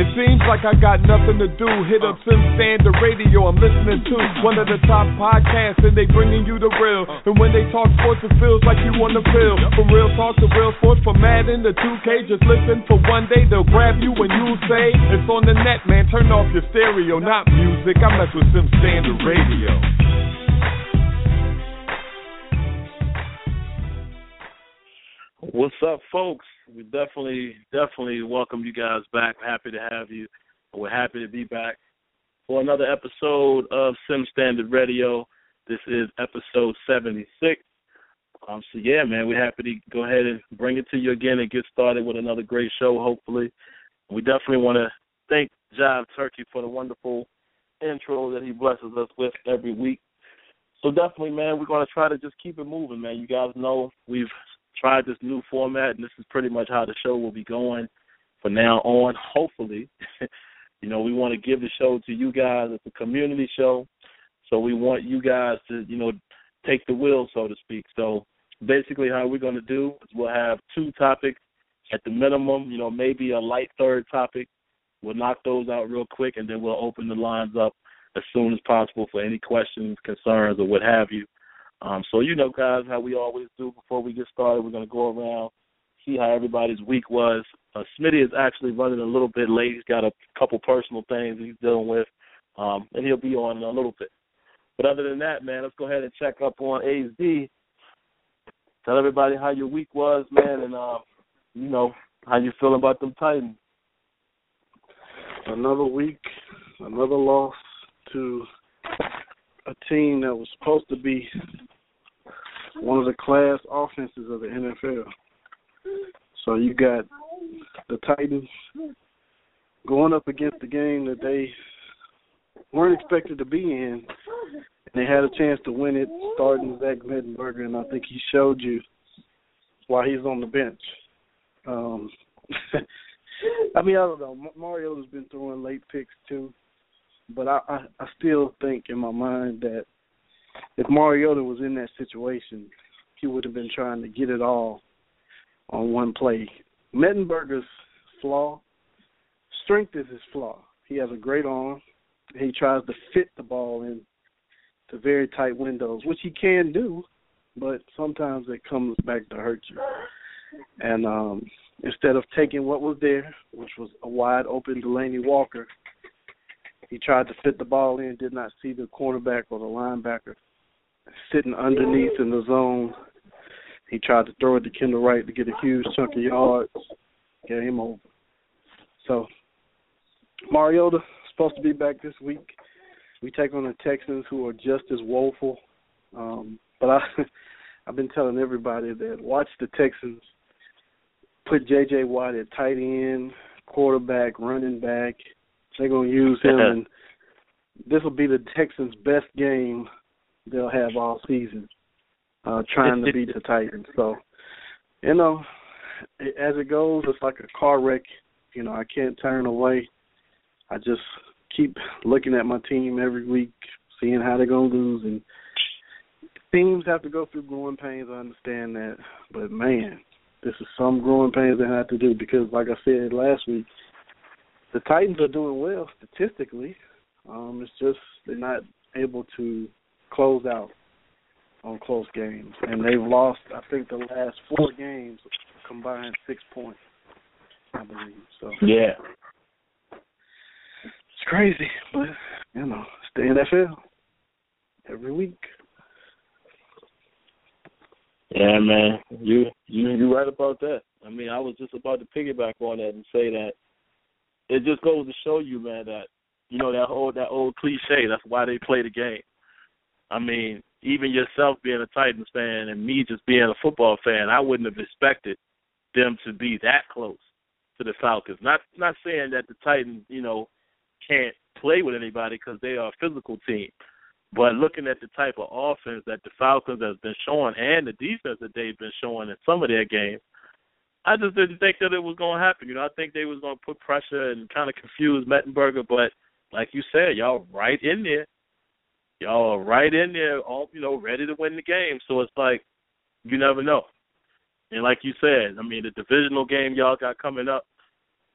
It seems like I got nothing to do. Hit up Sim Standard Radio. I'm listening to one of the top podcasts, and they bringing you the real. And when they talk sports, it feels like you on the field. From real talk to real sports, from Madden to 2K. Just listen for one day, they'll grab you when you say it's on the net, man. Turn off your stereo, not music. I mess with Sim Standard Radio. What's up, folks? We definitely welcome you guys back. Happy to have you. We're happy to be back for another episode of Sim Standard Radio. This is episode 76. So yeah, man, we're happy to go ahead and bring it to you again and get started with another great show, hopefully. We definitely want to thank Jive Turkey for the wonderful intro that he blesses us with every week. So definitely, man, we're going to try to just keep it moving, man. You guys know we've tried this new format, and this is pretty much how the show will be going from now on, hopefully. You know, we want to give the show to you guys. It's a community show, so we want you guys to, you know, take the wheel, so to speak. So basically how we're going to do is we'll have two topics at the minimum, you know, maybe a light third topic. We'll knock those out real quick, and then we'll open the lines up as soon as possible for any questions, concerns, or what have you. So you know, guys, how we always do before we get started, we're going to go around, see how everybody's week was. Smitty is actually running a little bit late. He's got a couple personal things he's dealing with, and he'll be on in a little bit. But other than that, man, let's go ahead and check up on AZ. Tell everybody how your week was, man, and, you know, how you feeling about them Titans. Another week, another loss to a team that was supposed to be one of the class offenses of the NFL. So you got the Titans going up against the game that they weren't expected to be in, and they had a chance to win it, starting Zach Mettenberger, and I think he showed you why he's on the bench. I mean, I don't know. Mariota's been throwing late picks too, but I still think in my mind that if Mariota was in that situation, he would have been trying to get it all on one play. Mettenberger's strength is his flaw. He has a great arm. He tries to fit the ball in to very tight windows, which he can do, but sometimes it comes back to hurt you. And instead of taking what was there, which was a wide open Delaney Walker, he tried to fit the ball in, did not see the cornerback or the linebacker sitting underneath in the zone. He tried to throw it to Kendall Wright to get a huge chunk of yards. Game over. So Mariota supposed to be back this week. We take on the Texans, who are just as woeful. But I've been telling everybody that watch the Texans put J.J. Watt at tight end, quarterback, running back. They're going to use him, and this will be the Texans' best game they'll have all season, trying to beat the Titans. So, you know, as it goes, it's like a car wreck. You know, I can't turn away. I just keep looking at my team every week, seeing how they're going to lose. And teams have to go through growing pains. I understand that. But, man, this is some growing pains they have to do because, like I said last week, the Titans are doing well statistically. It's just they're not able to close out on close games. And they've lost, I think, the last 4 games combined 6 points, I believe. So yeah. It's crazy, but, you know, it's the NFL every week. Yeah, man, you right about that. I mean, I was just about to piggyback on that and say that it just goes to show you, man, that, you know, that old cliche, that's why they play the game. I mean, even yourself being a Titans fan and me just being a football fan, I wouldn't have expected them to be that close to the Falcons. Not saying that the Titans, you know, can't play with anybody because they are a physical team. But looking at the type of offense that the Falcons have been showing and the defense that they've been showing in some of their games, I just didn't think that it was going to happen. You know, I think they was going to put pressure and kind of confuse Mettenberger. But like you said, y'all right in there. Y'all are right in there, all, you know, ready to win the game. So it's like, you never know. And like you said, I mean, the divisional game y'all got coming up,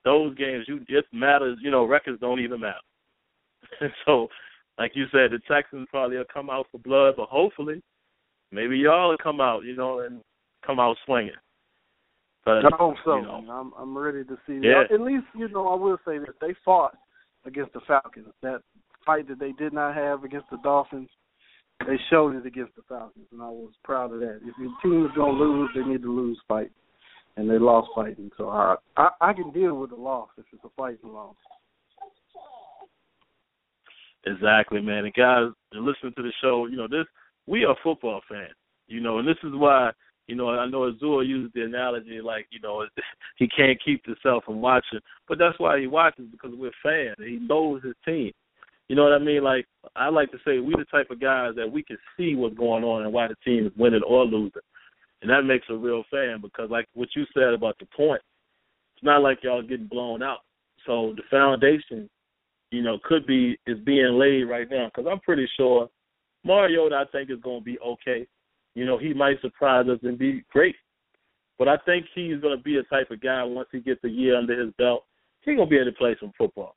those games, it matters. Records don't even matter. So, like you said, the Texans probably will come out for blood, but hopefully, maybe y'all will come out, and come out swinging. But, I hope so. I'm ready to see that. At least, I will say that they fought against the Falcons. That fight that they did not have against the Dolphins, they showed it against the Falcons, and I was proud of that. If your team is going to lose, they need to lose fighting, and they lost fighting. So I can deal with the loss if it's a fighting loss. Exactly, man. And guys, listening to the show, we are football fans, and this is why, I know Azul used the analogy like, he can't keep himself from watching, but that's why he watches, because we're fans. He knows his team. You know what I mean? Like, I like to say we the type of guys that we can see what's going on and why the team is winning or losing. And that makes a real fan, because like what you said about the point, it's not like y'all getting blown out. So the foundation, is being laid right now, because I'm pretty sure Mariota, I think, is going to be okay. He might surprise us and be great. But I think he's going to be a type of guy, once he gets a year under his belt, he's going to be able to play some football.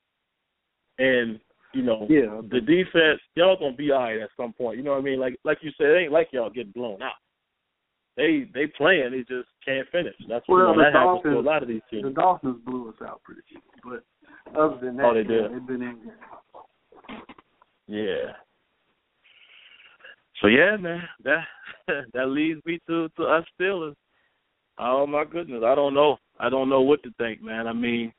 And, the defense, y'all going to be all right at some point. You know what I mean? Like you said, it ain't like y'all getting blown out. They playing, they just can't finish. That's what that happens to a lot of these teams. The Dolphins blew us out pretty good. But other than that, they did. They've been in there. Yeah. So yeah, man, that leads me to us Steelers. Oh my goodness, I don't know what to think, man. I mean,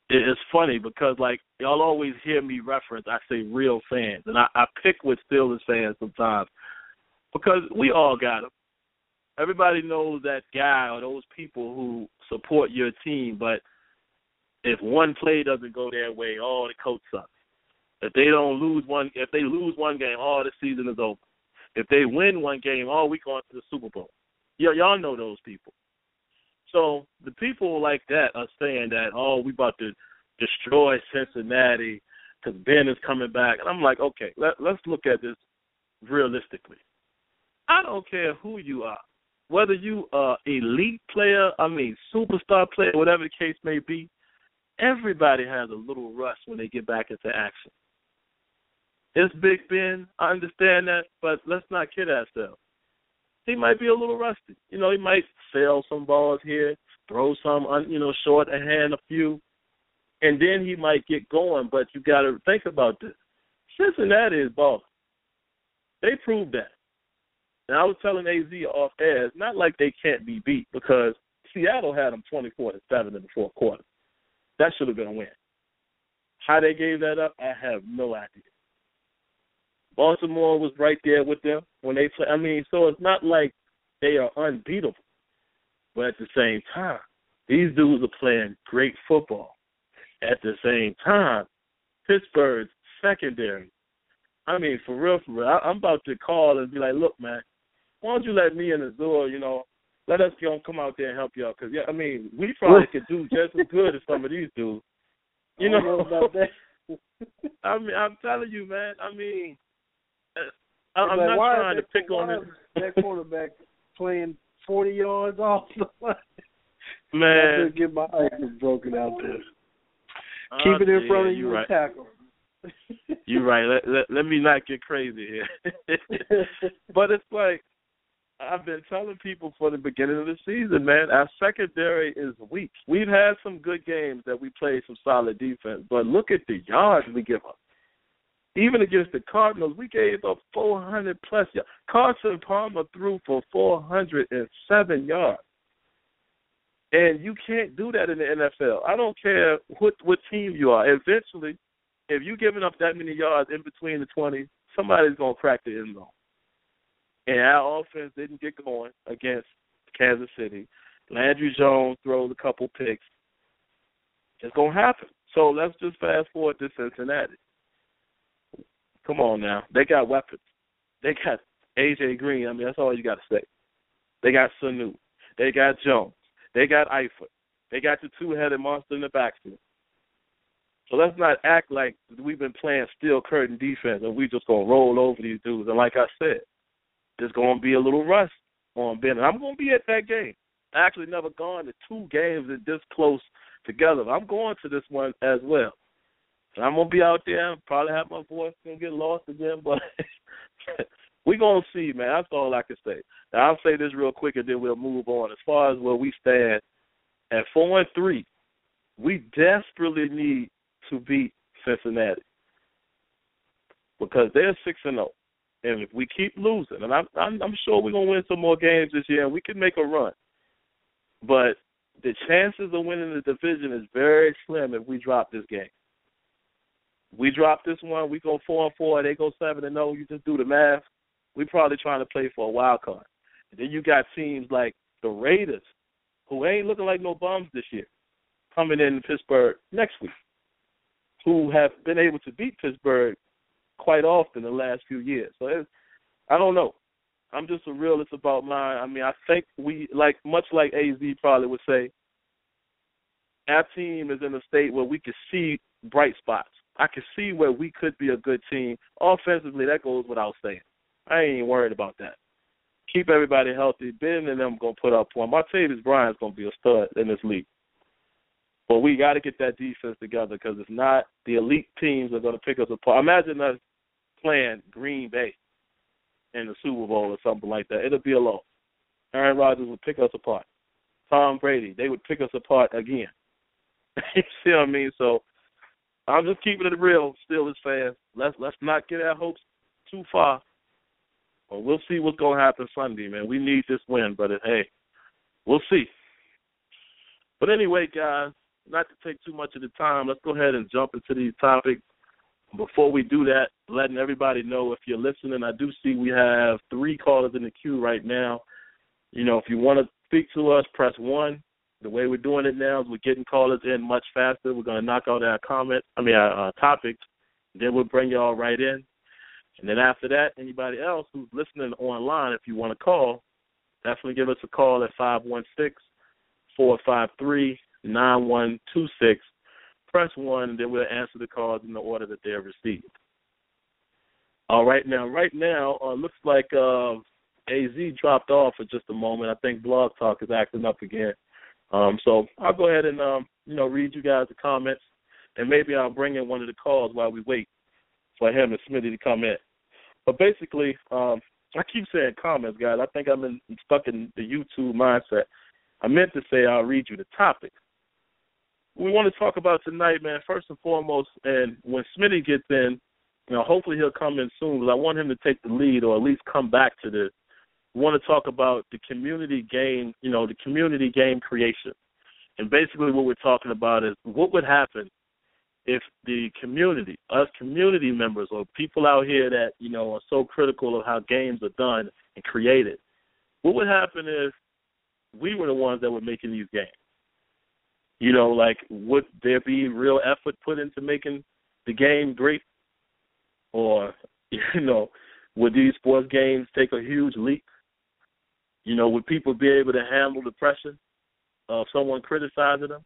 it's funny because like y'all always hear me reference, I say real fans, and I pick with Steelers fans sometimes because we all got them. Everybody knows that guy or those people who support your team, but if one play doesn't go their way, the coach sucks. If they lose one game, the season is over. If they win one game, we going to the Super Bowl. Y'all know those people. So the people like that are saying that, we about to destroy Cincinnati because Ben is coming back. And I'm like, okay, let's look at this realistically. I don't care who you are, whether you are elite player, superstar player, whatever the case may be, everybody has a little rust when they get back into action. It's Big Ben, I understand that, but let's not kid ourselves. He might be a little rusty. He might sail some balls here, throw some, short a hand a few, and then he might get going. But you got to think about this. Cincinnati is balling. They proved that. And I was telling AZ off air, it's not like they can't be beat because Seattle had them 24-7 in the fourth quarter. That should have been a win. How they gave that up, I have no idea. Baltimore was right there with them when they play. So it's not like they are unbeatable. But at the same time, these dudes are playing great football. At the same time, Pittsburgh's secondary. For real, I'm about to call and be like, look, man, why don't you let me and Azul, let us come out there and help you out. Because, we probably could do just as good as some of these dudes. I don't know about that. I'm telling you, man, I'm not trying to pick on this. That quarterback playing 40 yards off the line. Man. I could get my ankles broken out there. Keep it in front of you and tackle. You're right. Let me not get crazy here. But it's like, I've been telling people for the beginning of the season, man, our secondary is weak. We've had some good games that we played some solid defense, but look at the yards we give up. Even against the Cardinals, we gave up 400-plus yards. Carson Palmer threw for 407 yards. And you can't do that in the NFL. I don't care what team you are. Eventually, if you're giving up that many yards in between the 20, somebody's going to crack the end zone. And our offense didn't get going against Kansas City. Landry Jones throws a couple picks. It's going to happen. So let's just fast forward to Cincinnati. Come on now. They got weapons. They got A.J. Green. That's all you got to say. They got Sanu. They got Jones. They got Eifert. They got the two-headed monster in the backfield. So let's not act like we've been playing steel curtain defense and we just going to roll over these dudes. And like I said, there's going to be a little rust on Ben. And I'm going to be at that game. I actually never gone to two games in this close together. I'm going to this one as well. And I'm going to be out there. Probably have my voice going to get lost again, but we're going to see, man. That's all I can say. Now, I'll say this real quick, and then we'll move on. As far as where we stand, at 4-3, we desperately need to beat Cincinnati because they're 6-0. And if we keep losing, and I'm sure we're going to win some more games this year, and we can make a run. But the chances of winning the division is very slim if we drop this game. We drop this one, we go 4-4, they go 7-0. You just do the math. We're probably trying to play for a wild card. And then you got teams like the Raiders, who ain't looking like no bums this year, coming in Pittsburgh next week, who have been able to beat Pittsburgh quite often the last few years. So I don't know. I'm just a realist about mine. I mean, I think we, much like AZ probably would say, our team is in a state where we can see bright spots. I can see where we could be a good team. Offensively, that goes without saying. I ain't even worried about that. Keep everybody healthy. Ben and them going to put up points. Martavis Bryant's going to be a stud in this league. But we got to get that defense together because if not, the elite teams are going to pick us apart. Imagine us playing Green Bay in the Super Bowl or something like that. It'll be a loss. Aaron Rodgers would pick us apart. Tom Brady, they would pick us apart again. You see what I mean? So I'm just keeping it real, Steelers fans. Let's not get our hopes too far. Well, we'll see what's going to happen Sunday, man. We need this win, but hey, we'll see. But anyway, guys, not to take too much of the time, let's go ahead and jump into these topics. Before we do that, letting everybody know, if you're listening, I do see we have 3 callers in the queue right now. You know, if you want to speak to us, press 1. The way we're doing it now is we're getting callers in much faster. We're going to knock out our topics, then we'll bring you all right in. And then after that, anybody else who's listening online, if you want to call, definitely give us a call at 516-453-9126. Press 1, and then we'll answer the calls in the order that they're received. All right, now, looks like AZ dropped off for just a moment. I think Blog Talk is acting up again. So I'll go ahead and, read you guys the comments, and maybe I'll bring in one of the calls while we wait for him and Smitty to come in. But basically, I keep saying comments, guys. I think I'm stuck in the YouTube mindset. I meant to say I'll read you the topic. We want to talk about tonight, man, first and foremost, and when Smitty gets in, hopefully he'll come in soon, because I want him to take the lead or at least come back to this. We want to talk about the community game, the community game creation. And basically what we're talking about is what would happen if the community, us community members or people out here that, are so critical of how games are done and created, what would happen if we were the ones that were making these games? Would there be real effort put into making the game great? Or, would these sports games take a huge leap? Would people be able to handle the pressure of someone criticizing them?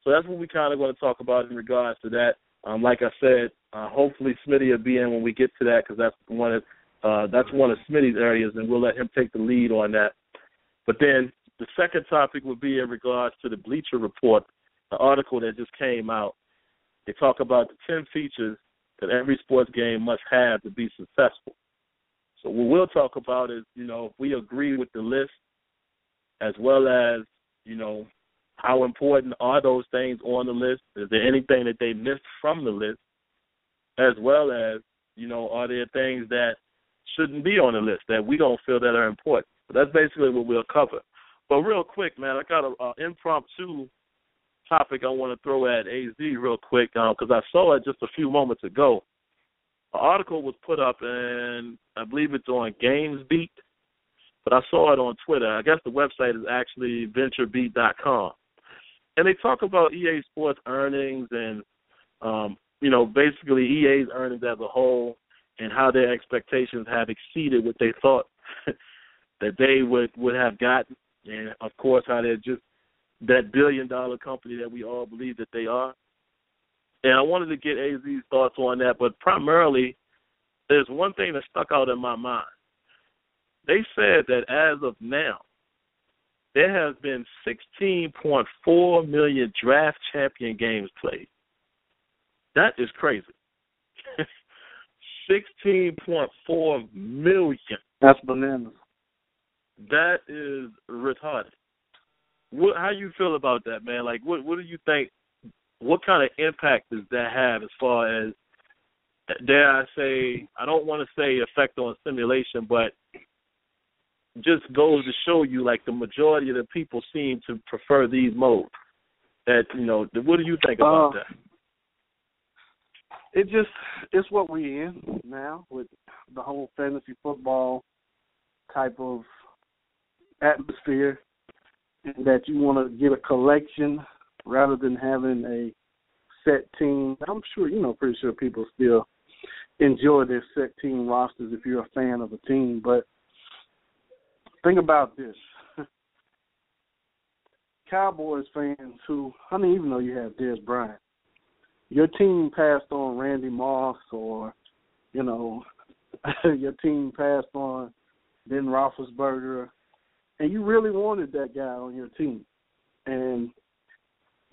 So that's what we kind of going to talk about in regards to that. Like I said, hopefully Smitty will be in when we get to that, because that's one of Smitty's areas, and we'll let him take the lead on that. But then the second topic would be in regards to the Bleacher Report, the article that just came out. They talk about the 10 features that every sports game must have to be successful. So what we'll talk about is, if we agree with the list, as well as, how important are those things on the list? Is there anything that they missed from the list? As well as, are there things that shouldn't be on the list that we don't feel that are important? So that's basically what we'll cover. But real quick, man, I got an impromptu topic I want to throw at AZ real quick, because I saw it just a few moments ago. An article was put up, and I believe it's on GamesBeat, but I saw it on Twitter. I guess the website is actually venturebeat.com. And they talk about EA Sports earnings and, basically EA's earnings as a whole, and how their expectations have exceeded what they thought that they would have gotten. And, of course, how they're just that billion-dollar company that we all believe that they are. And I wanted to get AZ's thoughts on that, but primarily there's one thing that stuck out in my mind. They said that as of now, there has been 16.4 million draft champion games played. That is crazy. 16.4 million. That's bananas. That is retarded. How you feel about that, man? Like, what do you think? What kind of impact does that have as far as, dare I say, I don't want to say effect on simulation, but just goes to show you, like, the majority of the people seem to prefer these modes. That, what do you think about that? It's what we're in now with the whole fantasy football type of atmosphere, and that you want to get a collection rather than having a set team. I'm sure, pretty sure people still enjoy their set team rosters if you're a fan of a team. But think about this. Cowboys fans who, even though you have Dez Bryant, your team passed on Randy Moss or, your team passed on Ben Roethlisberger, and you really wanted that guy on your team. And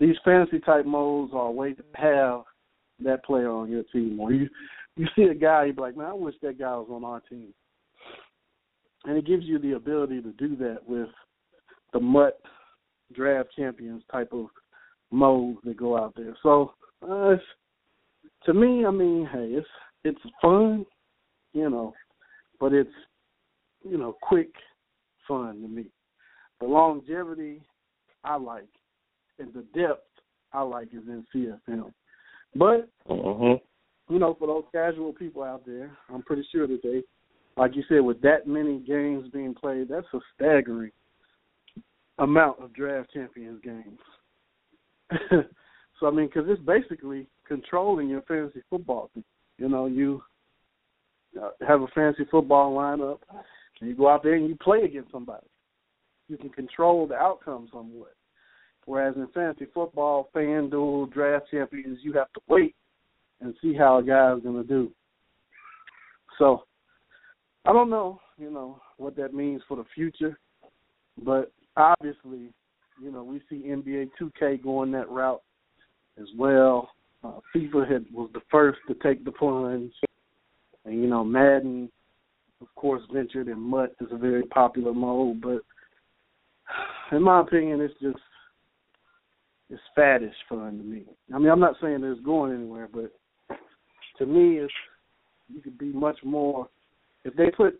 these fantasy-type modes are a way to have that player on your team. Or you see a guy, you be like, man, I wish that guy was on our team. And it gives you the ability to do that with the MUT draft champions type of modes that go out there. So, to me, hey, it's fun, but it's, quick fun to me. The longevity I like, and the depth I like is in CFM. But, for those casual people out there, I'm pretty sure that they, like you said, with that many games being played, that's a staggering amount of draft champions games. So, because it's basically controlling your fantasy football team. You have a fantasy football lineup, and you go out there and you play against somebody. You can control the outcome somewhat. Whereas in fantasy football, FanDuel, draft champions, you have to wait and see how a guy's going to do. So, I don't know, what that means for the future. But obviously, we see NBA 2K going that route as well. FIFA was the first to take the plunge. And, Madden, of course, ventured, and MUT is a very popular mode. But in my opinion, it's faddish fun to me. I'm not saying that it's going anywhere, but to me, you could be much more. If they put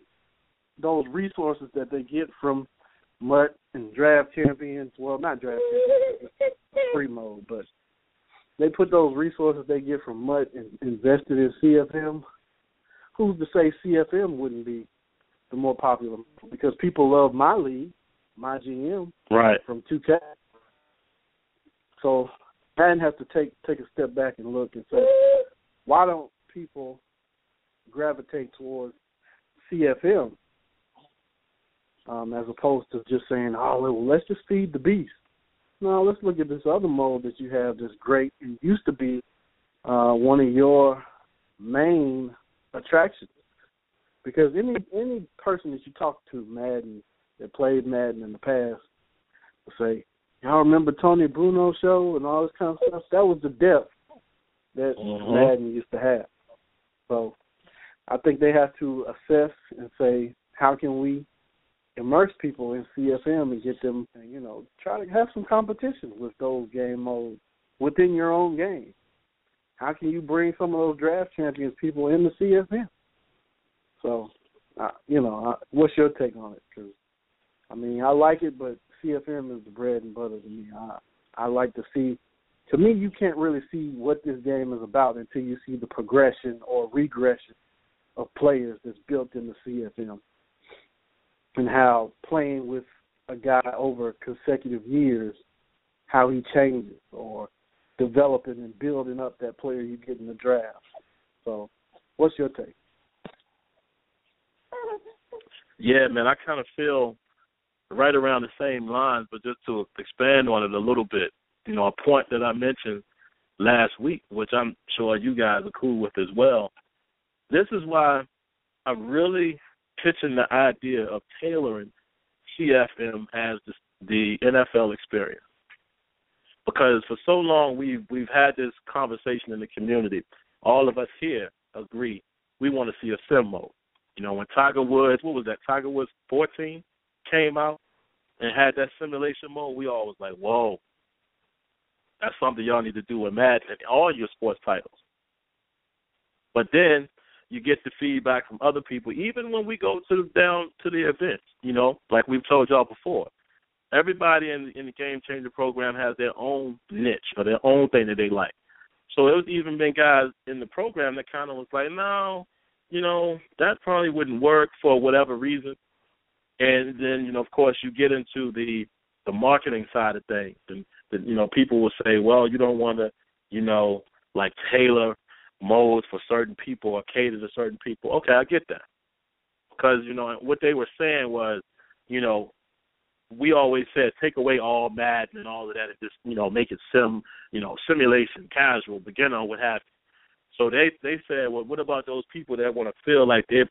those resources that they get from MUT and draft champions, well, not draft champions, it's free mode, but they put those resources they get from MUT and invested in CFM, who's to say CFM wouldn't be the more popular? Because people love my league, my GM, right, from 2K. So Madden has to take a step back and look and say, why don't people gravitate towards CFM as opposed to just saying, well, let's just feed the beast. No, let's look at this other mode that you have that's great and used to be one of your main attractions. Because any person that you talk to, Madden, that played Madden in the past, will say, y'all remember Tony Bruno's show and all this kind of stuff? That was the depth that Madden used to have. So I think they have to assess and say, how can we immerse people in CFM and get them, try to have some competition with those game modes within your own game. How can you bring some of those draft champions people into CFM? So, what's your take on it? Because, I like it, but CFM is the bread and butter to me. I like to see, to me, you can't really see what this game is about until you see the progression or regression of players that's built in the CFM. And how playing with a guy over consecutive years, how he changes, or developing and building up that player you get in the draft. So, what's your take? Yeah, man, I kind of feel right around the same lines, but just to expand on it a little bit, a point that I mentioned last week, which I'm sure you guys are cool with as well. This is why I'm really pitching the idea of tailoring CFM as the NFL experience. Because for so long we've had this conversation in the community. All of us here agree we want to see a sim mode. You know, when Tiger Woods, what was that? Tiger Woods 14 came out and had that simulation mode, we all was like, whoa, that's something y'all need to do with Madden and all your sports titles. But then you get the feedback from other people, even when we go down to the events, you know, like we've told y'all before. Everybody in the Game Changer program has their own niche or their own thing that they like. So there's even been guys in the program that kind of was like, no, you know, that probably wouldn't work for whatever reason. And then, you know, of course, you get into the marketing side of things. And, you know, people will say, well, you don't want to, you know, like tailor modes for certain people or cater to certain people. Okay, I get that. Because, you know, what they were saying was, you know, we always said take away all Madden and all of that and just, you know, make it simulation, casual, beginner, what have you. So they said, well, what about those people that want to feel like they're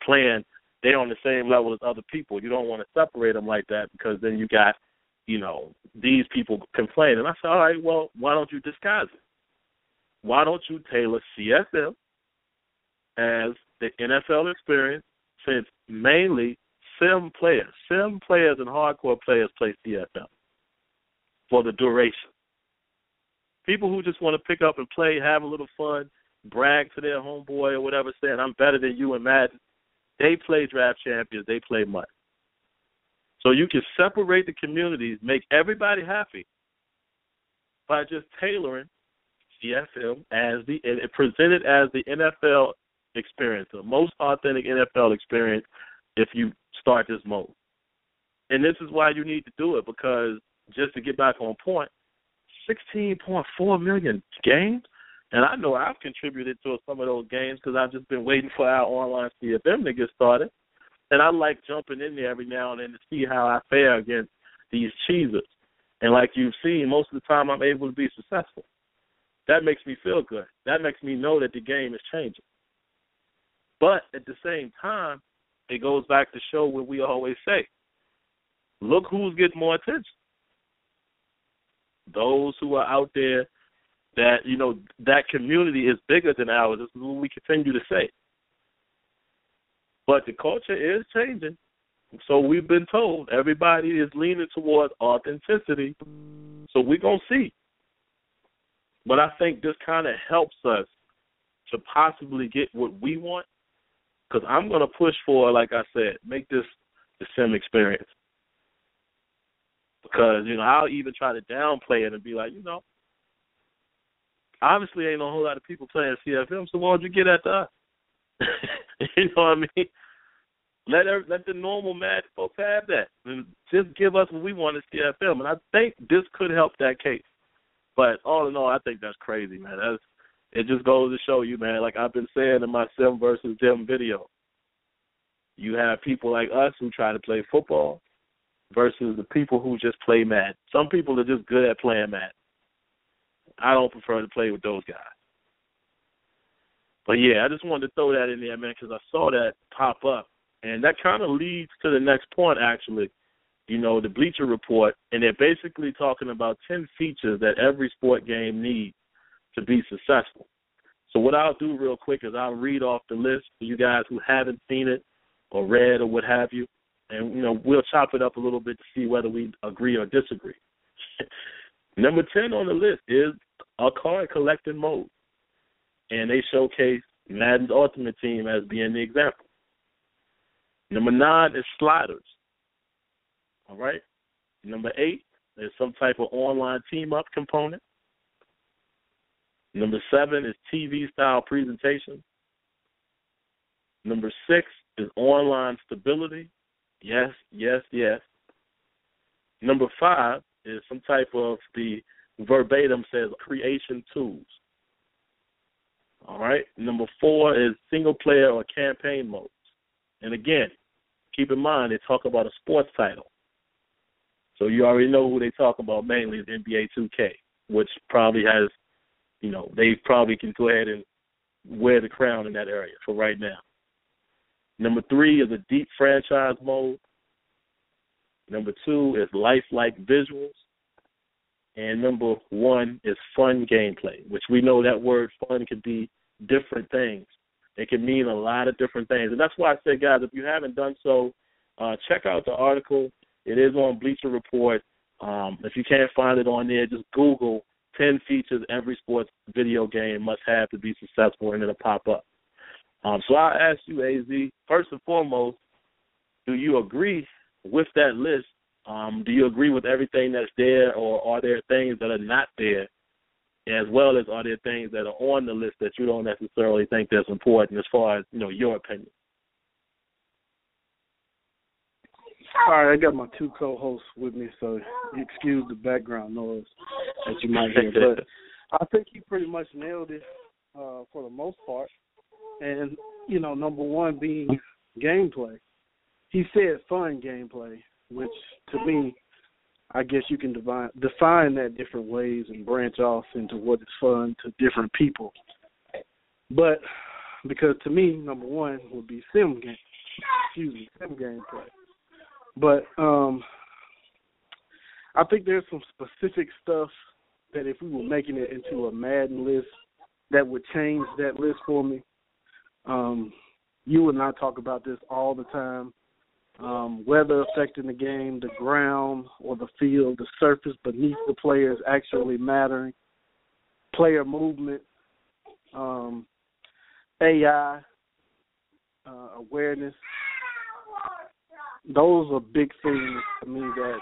on the same level as other people? You don't want to separate them like that because then you got, you know, these people complain. And I said, all right, well, why don't you disguise it? Why don't you tailor CFM as the NFL experience, since mainly sim players and hardcore players play CFM for the duration. People who just want to pick up and play, have a little fun, brag to their homeboy or whatever, saying, I'm better than you in Madden, they play Draft Champions, they play MUT. So you can separate the communities, make everybody happy by just tailoring CFM and present it as the NFL experience, the most authentic NFL experience if you start this mode. And this is why you need to do it, because just to get back on point, 16.4 million games, and I know I've contributed to some of those games because I've just been waiting for our online CFM to get started, and I like jumping in there every now and then to see how I fare against these cheesers. And like you've seen, most of the time I'm able to be successful. That makes me feel good. That makes me know that the game is changing. But at the same time, it goes back to show what we always say. Look who's getting more attention. Those who are out there that, you know, that community is bigger than ours. This is what we continue to say. But the culture is changing. So we've been told everybody is leaning towards authenticity. So we're going to see. But I think this kind of helps us to possibly get what we want. Because I'm going to push for, like I said, make this the sim experience. Because, you know, I'll even try to downplay it and be like, you know, obviously ain't a whole lot of people playing CFM, so why don't you get at us? You know what I mean? Let the normal Mad folks have that. And just give us what we want at CFM. And I think this could help that case. But all in all, I think that's crazy, man. It just goes to show you, man, like I've been saying in my sim versus them video, you have people like us who try to play football versus the people who just play Madden. Some people are just good at playing Madden. I don't prefer to play with those guys. But, yeah, I just wanted to throw that in there, man, because I saw that pop up. And that kind of leads to the next point, actually, you know, the Bleacher Report. And they're basically talking about 10 features that every sport game needs to be successful. So what I'll do real quick is I'll read off the list for you guys who haven't seen it or read or what have you. And, you know, we'll chop it up a little bit to see whether we agree or disagree. Number 10 on the list is a card collecting mode. And they showcase Madden's Ultimate Team as being the example. Number 9 is sliders. All right? Number 8 is some type of online team-up component. Number 7 is TV-style presentation. Number 6 is online stability. Yes, yes, yes. Number 5 is some type of, the verbatim says, creation tools. All right? Number 4 is single-player or campaign modes. And again, keep in mind, they talk about a sports title. So you already know who they talk about mainly is NBA 2K, which probably has, you know, they probably can go ahead and wear the crown in that area for right now. Number 3 is a deep franchise mode. Number 2 is lifelike visuals. And number 1 is fun gameplay, which we know that word fun can be different things. It can mean a lot of different things. And that's why I say, guys, if you haven't done so, check out the article. It is on Bleacher Report. If you can't find it on there, just Google 10 features every sports video game must have to be successful, and it'll pop up. So I'll ask you, AZ, first and foremost, do you agree with that list? Do you agree with everything that's there, or are there things that are not there, as well as are there things that are on the list that you don't necessarily think that's important as far as, your opinion? All right, I got my 2 co-hosts with me, so excuse the background noise that you might hear. But I think he pretty much nailed it for the most part. And, number 1 being gameplay. He said fun gameplay, which to me, I guess you can define that different ways and branch off into what is fun to different people. But because to me, number 1 would be sim gameplay. But I think there's some specific stuff that if we were making it into a Madden list, that would change that list for me. You and I talk about this all the time. Weather affecting the game, the ground or the field, the surface beneath the players actually mattering, player movement, AI, awareness. Those are big things to me that,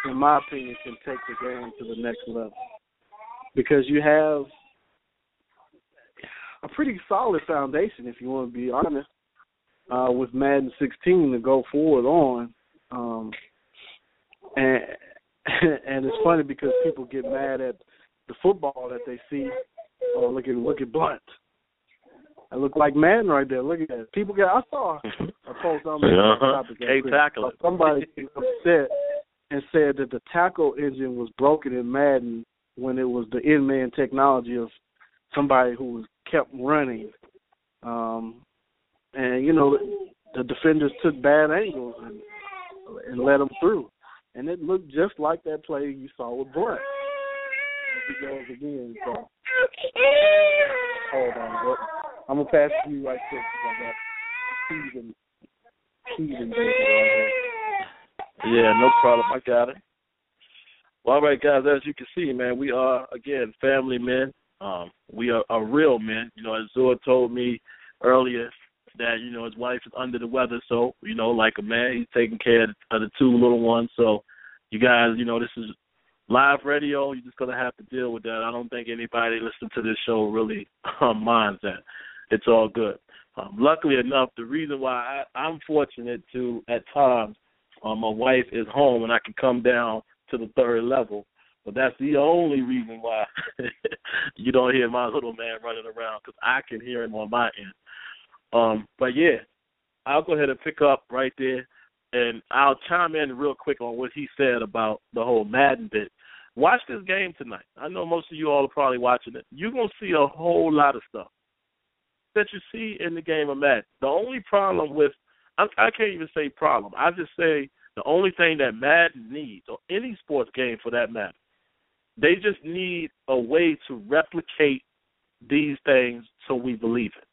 in my opinion, can take the game to the next level. Because you have a pretty solid foundation, if you want to be honest, with Madden 16 to go forward on. And it's funny because people get mad at the football that they see. Oh, look at Blunt. I look like Madden right there. Look at that. I saw a post on somebody upset and said that the tackle engine was broken in Madden when it was the in-man technology of somebody who was kept running. And, the defenders took bad angles and let them through. And it looked just like that play you saw with Blunt. He goes again. So. Hold on, but I'm going to pass to you right quick because I got Keegan right here. Yeah, no problem. I got it. Well, all right, guys, as you can see, man, we are, again, family men. We are real men. As Zor told me earlier that, his wife is under the weather, so, like a man, he's taking care of the 2 little ones. So, you guys, this is live radio. You're just going to have to deal with that. I don't think anybody listening to this show really minds that. It's all good. Luckily enough, the reason why I'm fortunate to, at times, my wife is home and I can come down to the 3rd level. But that's the only reason why you don't hear my little man running around, because I can hear him on my end. But, yeah, I'll go ahead and pick up right there, and I'll chime in real quick on what he said about the whole Madden bit. Watch this game tonight. I know most of you all are probably watching it. You're going to see a whole lot of stuff that you see in the game of Madden. The only problem with – I can't even say problem. I just say the only thing that Madden needs, or any sports game for that matter, they just need a way to replicate these things so we believe it.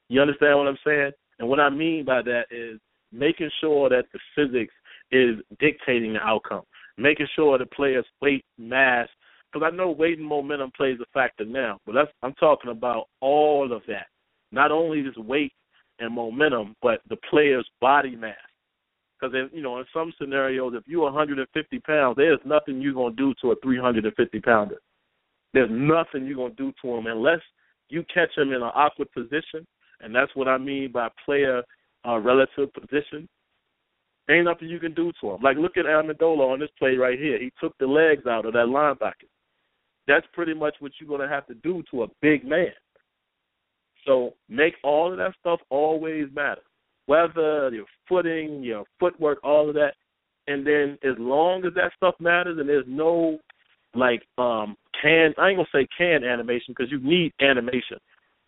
You understand what I'm saying? And what I mean by that is making sure that the physics is dictating the outcome, making sure the players' weight, mass, because I know weight and momentum plays a factor now, but I'm talking about all of that. Not only just weight and momentum, but the player's body mass. Because, in some scenarios, if you're 150 pounds, there's nothing you're going to do to a 350-pounder. There's nothing you're going to do to him unless you catch him in an awkward position, and that's what I mean by player relative position. Ain't nothing you can do to him. Like, look at Amendola on this play right here. He took the legs out of that linebacker. That's pretty much what you're going to have to do to a big man. So make all of that stuff always matter. Whether your footing, your footwork, all of that. And then as long as that stuff matters and there's no, I ain't going to say canned animation because you need animation.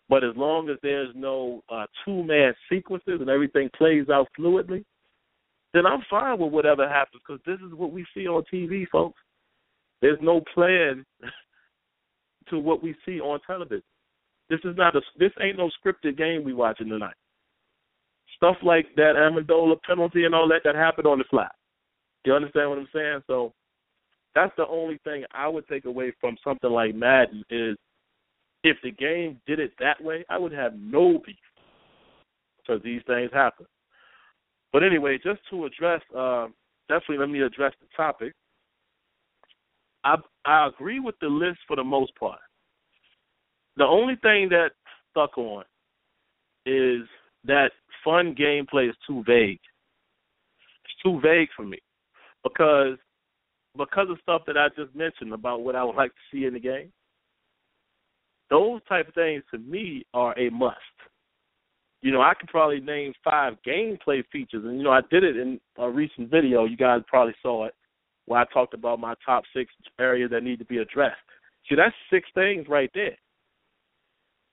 But as long as there's no 2-man sequences and everything plays out fluidly, then I'm fine with whatever happens, because this is what we see on TV, folks. There's no plan to what we see on television. This ain't no scripted game we watching tonight. Stuff like that Amendola penalty and all that happened on the fly. You understand what I'm saying? So that's the only thing I would take away from something like Madden is if the game did it that way, I would have no beef, because these things happen. But anyway, just to address, definitely let me address the topic. I agree with the list for the most part. The only thing that stuck on is that fun gameplay is too vague. It's too vague for me because of stuff that I just mentioned about what I would like to see in the game. Those type of things to me are a must. I could probably name 5 gameplay features, and I did it in a recent video. You guys probably saw it, where I talked about my top 6 areas that need to be addressed. See, that's 6 things right there.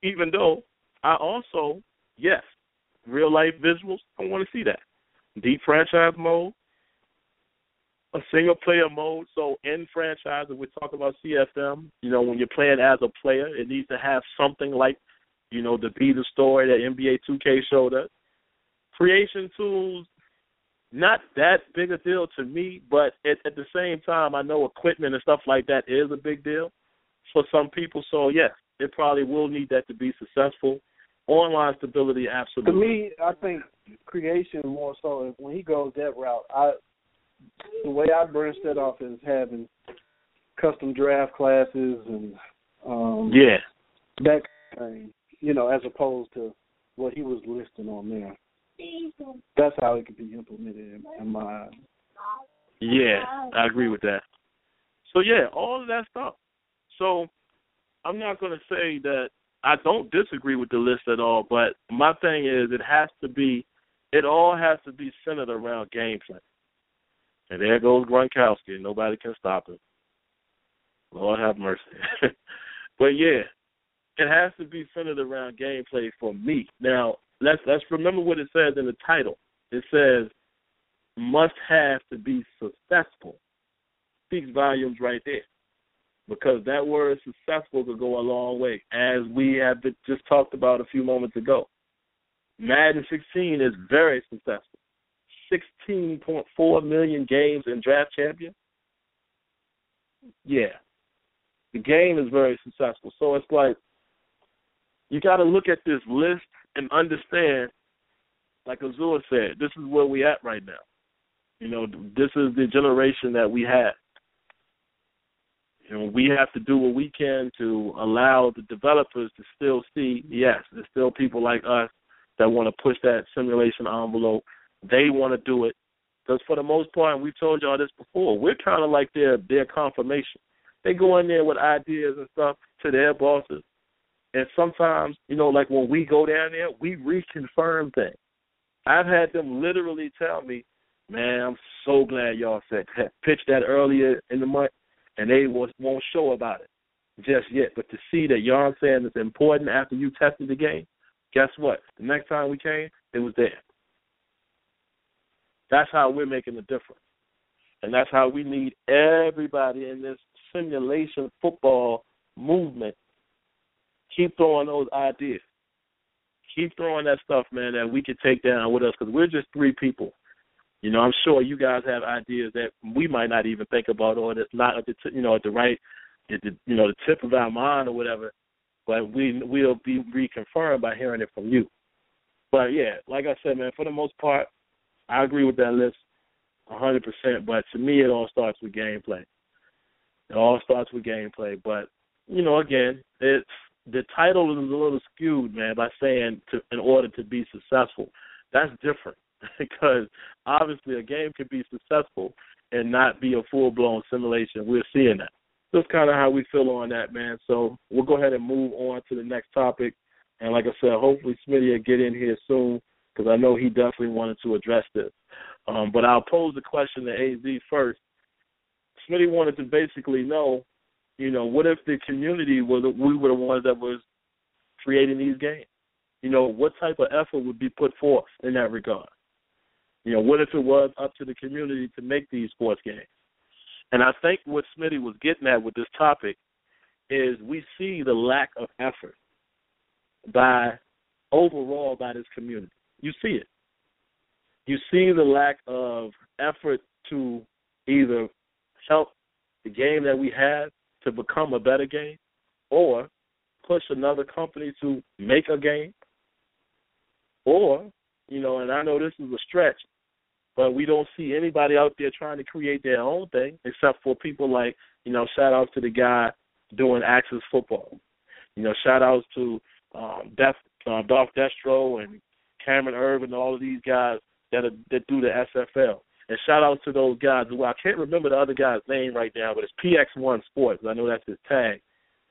Even though I also, yes, real-life visuals, I want to see that. Deep franchise mode, a single-player mode. So in franchise, if we're talking about CFM, when you're playing as a player, it needs to have something like, to be the story that NBA 2K showed us. Creation tools, not that big a deal to me, but at the same time, I know equipment and stuff like that is a big deal for some people. So, yes, it probably will need that to be successful. Online stability, absolutely. To me, I think creation more so, when he goes that route, the way I branched that off is having custom draft classes and that kind of thing, as opposed to what he was listing on there. That's how it could be implemented in my eyes. Yeah, I agree with that. So, yeah, all of that stuff. So I'm not going to say that I don't disagree with the list at all, but my thing is it all has to be centered around gameplay. And there goes Gronkowski, and nobody can stop him. Lord have mercy. But, yeah, it has to be centered around gameplay for me. Now, let's remember what it says in the title. It says, must have to be successful. Speaks volumes right there. Because that word successful could go a long way, as we have just talked about a few moments ago. Madden 16 is very successful. 16.4 million games in draft champion. Yeah. The game is very successful. So it's like, you got to look at this list and understand, like Azul said, this is where we at right now. This is the generation that we have. We have to do what we can to allow the developers to still see, yes, there's still people like us that want to push that simulation envelope. They want to do it. Because for the most part, and we've told y'all this before, we're kind of like their confirmation. They go in there with ideas and stuff to their bosses. And sometimes, like when we go down there, we reconfirm things. I've had them literally tell me, man, I'm so glad y'all said that. Pitched that earlier in the month. And they won't show about it just yet. But to see that y'all saying it's important after you tested the game, guess what? The next time we came, it was there. That's how we're making a difference. And that's how we need everybody in this simulation football movement. Keep throwing those ideas. Keep throwing that stuff, man, that we can take down with us, because we're just 3 people. I'm sure you guys have ideas that we might not even think about, or that's not at the the tip of our mind or whatever. But we'll be reconfirmed by hearing it from you. But yeah, like I said, man, for the most part, I agree with that list 100%. But to me, it all starts with gameplay. It all starts with gameplay. But again, the title is a little skewed, man, by saying in order to be successful. That's different. Because obviously a game can be successful and not be a full-blown simulation. We're seeing that. That's kind of how we feel on that, man. So we'll go ahead and move on to the next topic. And like I said, hopefully Smitty will get in here soon, because I know he definitely wanted to address this. But I'll pose the question to AZ first. Smitty wanted to basically know, what if the community we were the ones that was creating these games? What type of effort would be put forth in that regard? What if it was up to the community to make these sports games? And I think what Smitty was getting at with this topic is we see the lack of effort overall by this community. You see it. You see the lack of effort to either help the game that we have to become a better game or push another company to make a game or, and I know this is a stretch, but we don't see anybody out there trying to create their own thing except for people like, shout out to the guy doing Axis Football. Shout outs to Dolph Destro and Cameron Irvin and all of these guys that do the SFL. And shout out to those guys who I can't remember the other guy's name right now, but it's PX1 Sports. I know that's his tag.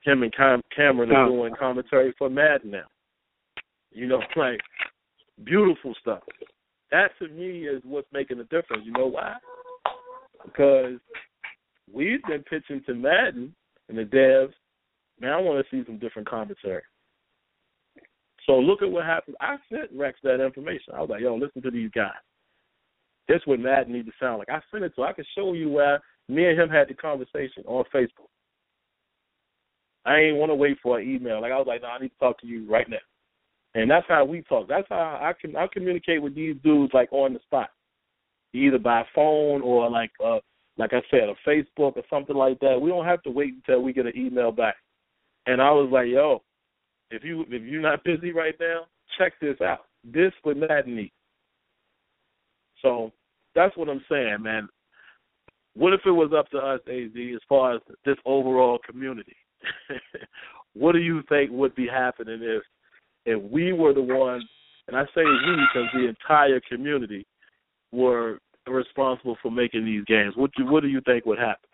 Him and Cameron are doing commentary for Madden now. Like beautiful stuff. That to me is what's making a difference. You know why? Because we've been pitching to Madden and the devs, man, I want to see some different commentary. So look at what happened. I sent Rex that information. I was like, listen to these guys. This is what Madden need to sound like. I sent it so I can show you where me and him had the conversation on Facebook. I ain't want to wait for an email. I was like, no, I need to talk to you right now. And that's how we talk. That's how I communicate with these dudes like on the spot, either by phone or like I said, a Facebook or something like that. We don't have to wait until we get an email back. And I was like, if you're not busy right now, check this out. This would Madden need. So that's what I'm saying, man. What if it was up to us, AZ, as far as this overall community? What do you think would be happening if we were the ones, and I say we because the entire community were responsible for making these games? What do you think would happen?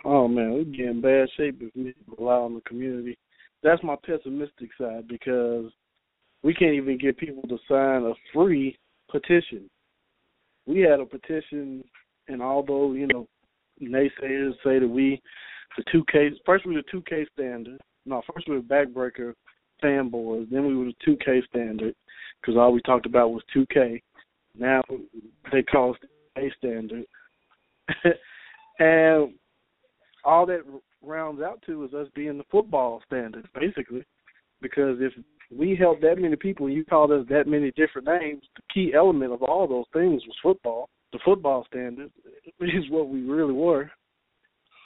Oh, man, we'd be in bad shape if we rely on the community. That's my pessimistic side because we can't even get people to sign a free petition. We had a petition, and although, naysayers say that first we were the 2K standard. No, first we were backbreaker fanboys. Then we were the 2K standard because all we talked about was 2K. Now they call us the A standard. And all that rounds out to is us being the football standard, basically. Because if we helped that many people and you called us that many different names, the key element of all those things was football. The football standard is what we really were.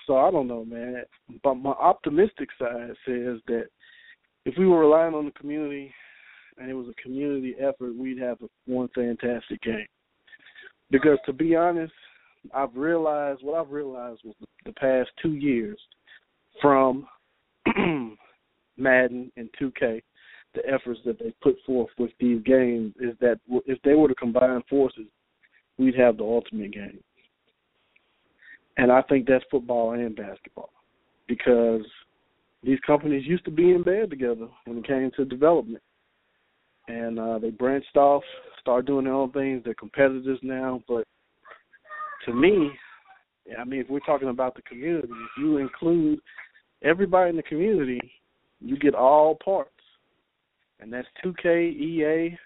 So I don't know, man. But my optimistic side says that if we were relying on the community and it was a community effort, we'd have one fantastic game. Because to be honest, what I've realized was the past 2 years from Madden and 2K, the efforts that they put forth with these games is that if they were to combine forces, we'd have the ultimate game. And I think that's football and basketball because these companies used to be in bed together when it came to development. And they branched off, started doing their own things. They're competitors now. But to me, if we're talking about the community, if you include everybody in the community, you get all parts. And that's 2K, EA,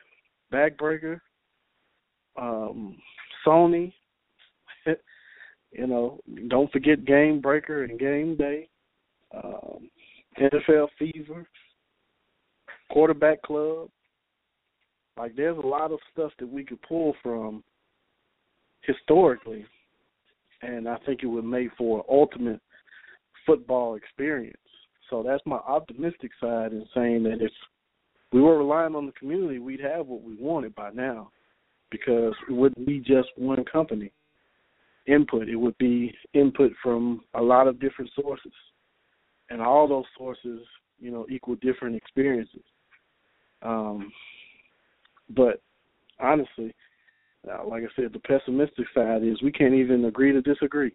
Backbreaker, Sony. Don't forget Game Breaker and Game Day, NFL Fever, Quarterback Club. Like, there's a lot of stuff that we could pull from historically, and I think it would make for an ultimate football experience. So that's my optimistic side in saying that if we were relying on the community, we'd have what we wanted by now because it wouldn't be just one company input. It would be input from a lot of different sources, and all those sources, equal different experiences. But honestly, like I said, the pessimistic side is we can't even agree to disagree,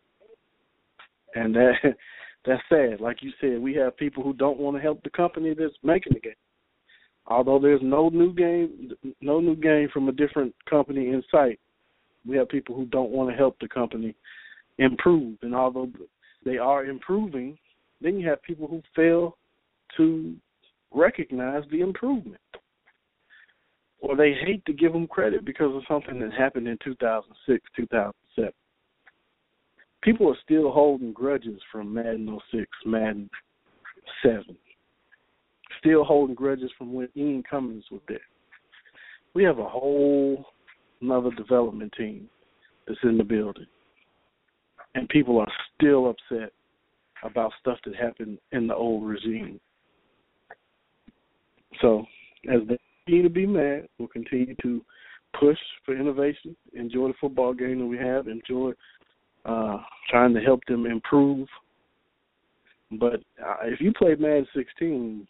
and that's sad. Like you said, we have people who don't want to help the company that's making the game. Although there's no new game from a different company in sight, we have people who don't want to help the company improve. And although they are improving, then you have people who fail to recognize the improvement. or they hate to give them credit because of something that happened in 2006, 2007. People are still holding grudges from Madden 06, Madden 7. Still holding grudges from when Ian Cummings was there. We have a whole another development team that's in the building. And people are still upset about stuff that happened in the old regime. So, as they continue to be mad, we'll continue to push for innovation, enjoy the football game that we have, enjoy trying to help them improve. But if you play Madden 16,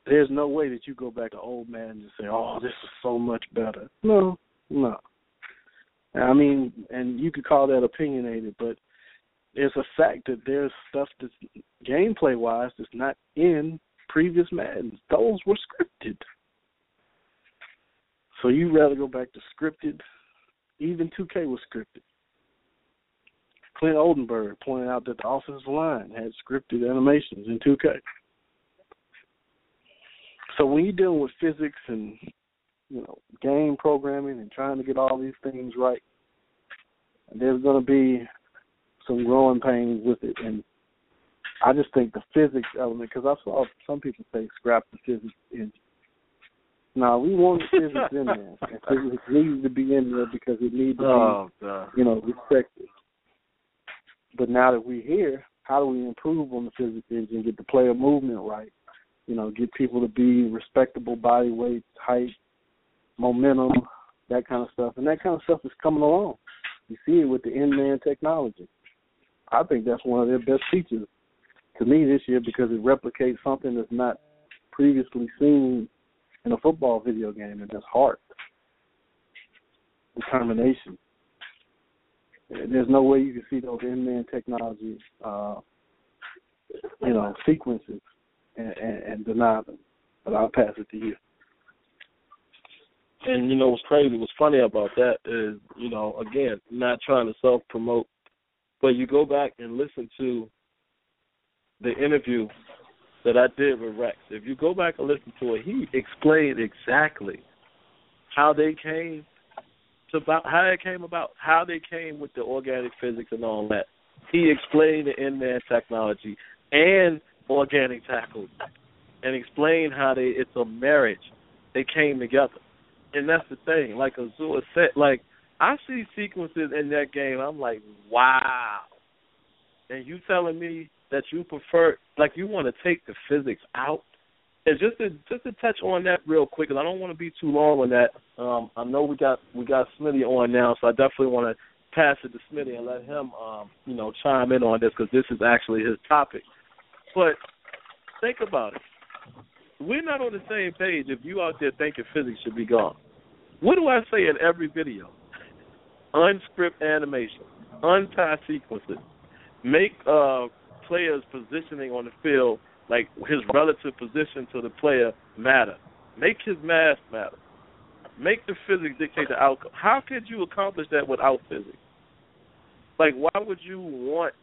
there's no way that you go back to old Madden and say, oh, this is so much better. No. I mean, and you could call that opinionated, but it's a fact that there's stuff that's gameplay-wise that's not in previous Maddens. Those were scripted. So you'd rather go back to scripted. Even 2K was scripted. Clint Oldenburg pointed out that the offensive line had scripted animations in 2K. So when you're dealing with physics and, game programming and trying to get all these things right, there's going to be some growing pains with it. And I just think the physics element, because I saw some people say scrap the physics engine. Now, we want the physics in there. And physics needs to be in there because it needs to be, respected. But now that we're here, how do we improve on the physics engine, get the player movement right, get people to be respectable body weight, height, momentum, that kind of stuff. And that kind of stuff is coming along. You see it with the in-man technology. I think that's one of their best features to me this year because it replicates something that's not previously seen in a football video game, and that's heart, determination. There's no way you can see those in-man technology, sequences and deny them. But I'll pass it to you. And, what's crazy, what's funny about that is, again, not trying to self-promote, but you go back and listen to the interview that I did with Rex. If you go back and listen to it, he explained exactly how they came about, how they came with the organic physics and all that. He explained the in-man technology and organic tackles and explained how it's a marriage. They came together. And that's the thing. Like Azul said, I see sequences in that game, I'm like, wow. And you telling me that you prefer, you want to take the physics out? And just to touch on that real quick, because I don't want to be too long on that. I know we got Smitty on now, so I definitely want to pass it to Smitty and let him, chime in on this because this is actually his topic. But think about it. We're not on the same page if you out there thinking physics should be gone. What do I say in every video? Unscript animation, untie sequences, make players' positioning on the field, like his relative position to the player, matter. Make his mass matter. Make the physics dictate the outcome. How could you accomplish that without physics? Why would you want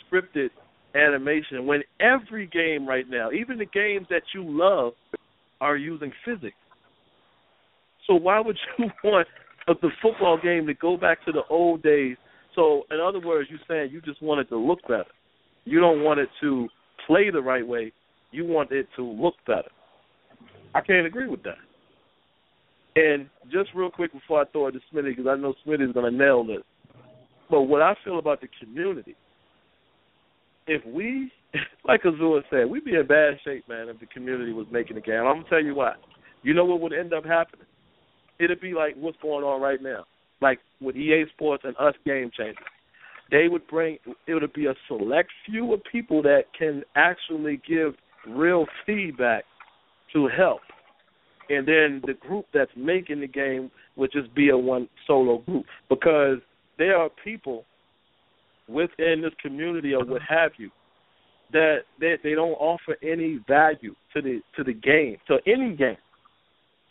scripted animation when every game right now, even the games that you love, are using physics? So why would you want the football game to go back to the old days? So in other words, you're saying you just want it to look better. You don't want it to play the right way. You want it to look better. I can't agree with that. And just real quick before I throw it to Smitty, because I know Smitty's going to nail this, but what I feel about the community, if we, like Azul said, we'd be in bad shape, man, if the community was making the game. I'm going to tell you why. You know what would end up happening? It'd be like what's going on right now, like with EA Sports and us Game Changers. They would it would be a select few of people that can actually give real feedback to help. And then the group that's making the game would just be a one solo group, because there are people within this community or what have you that they don't offer any value to the game, to any game.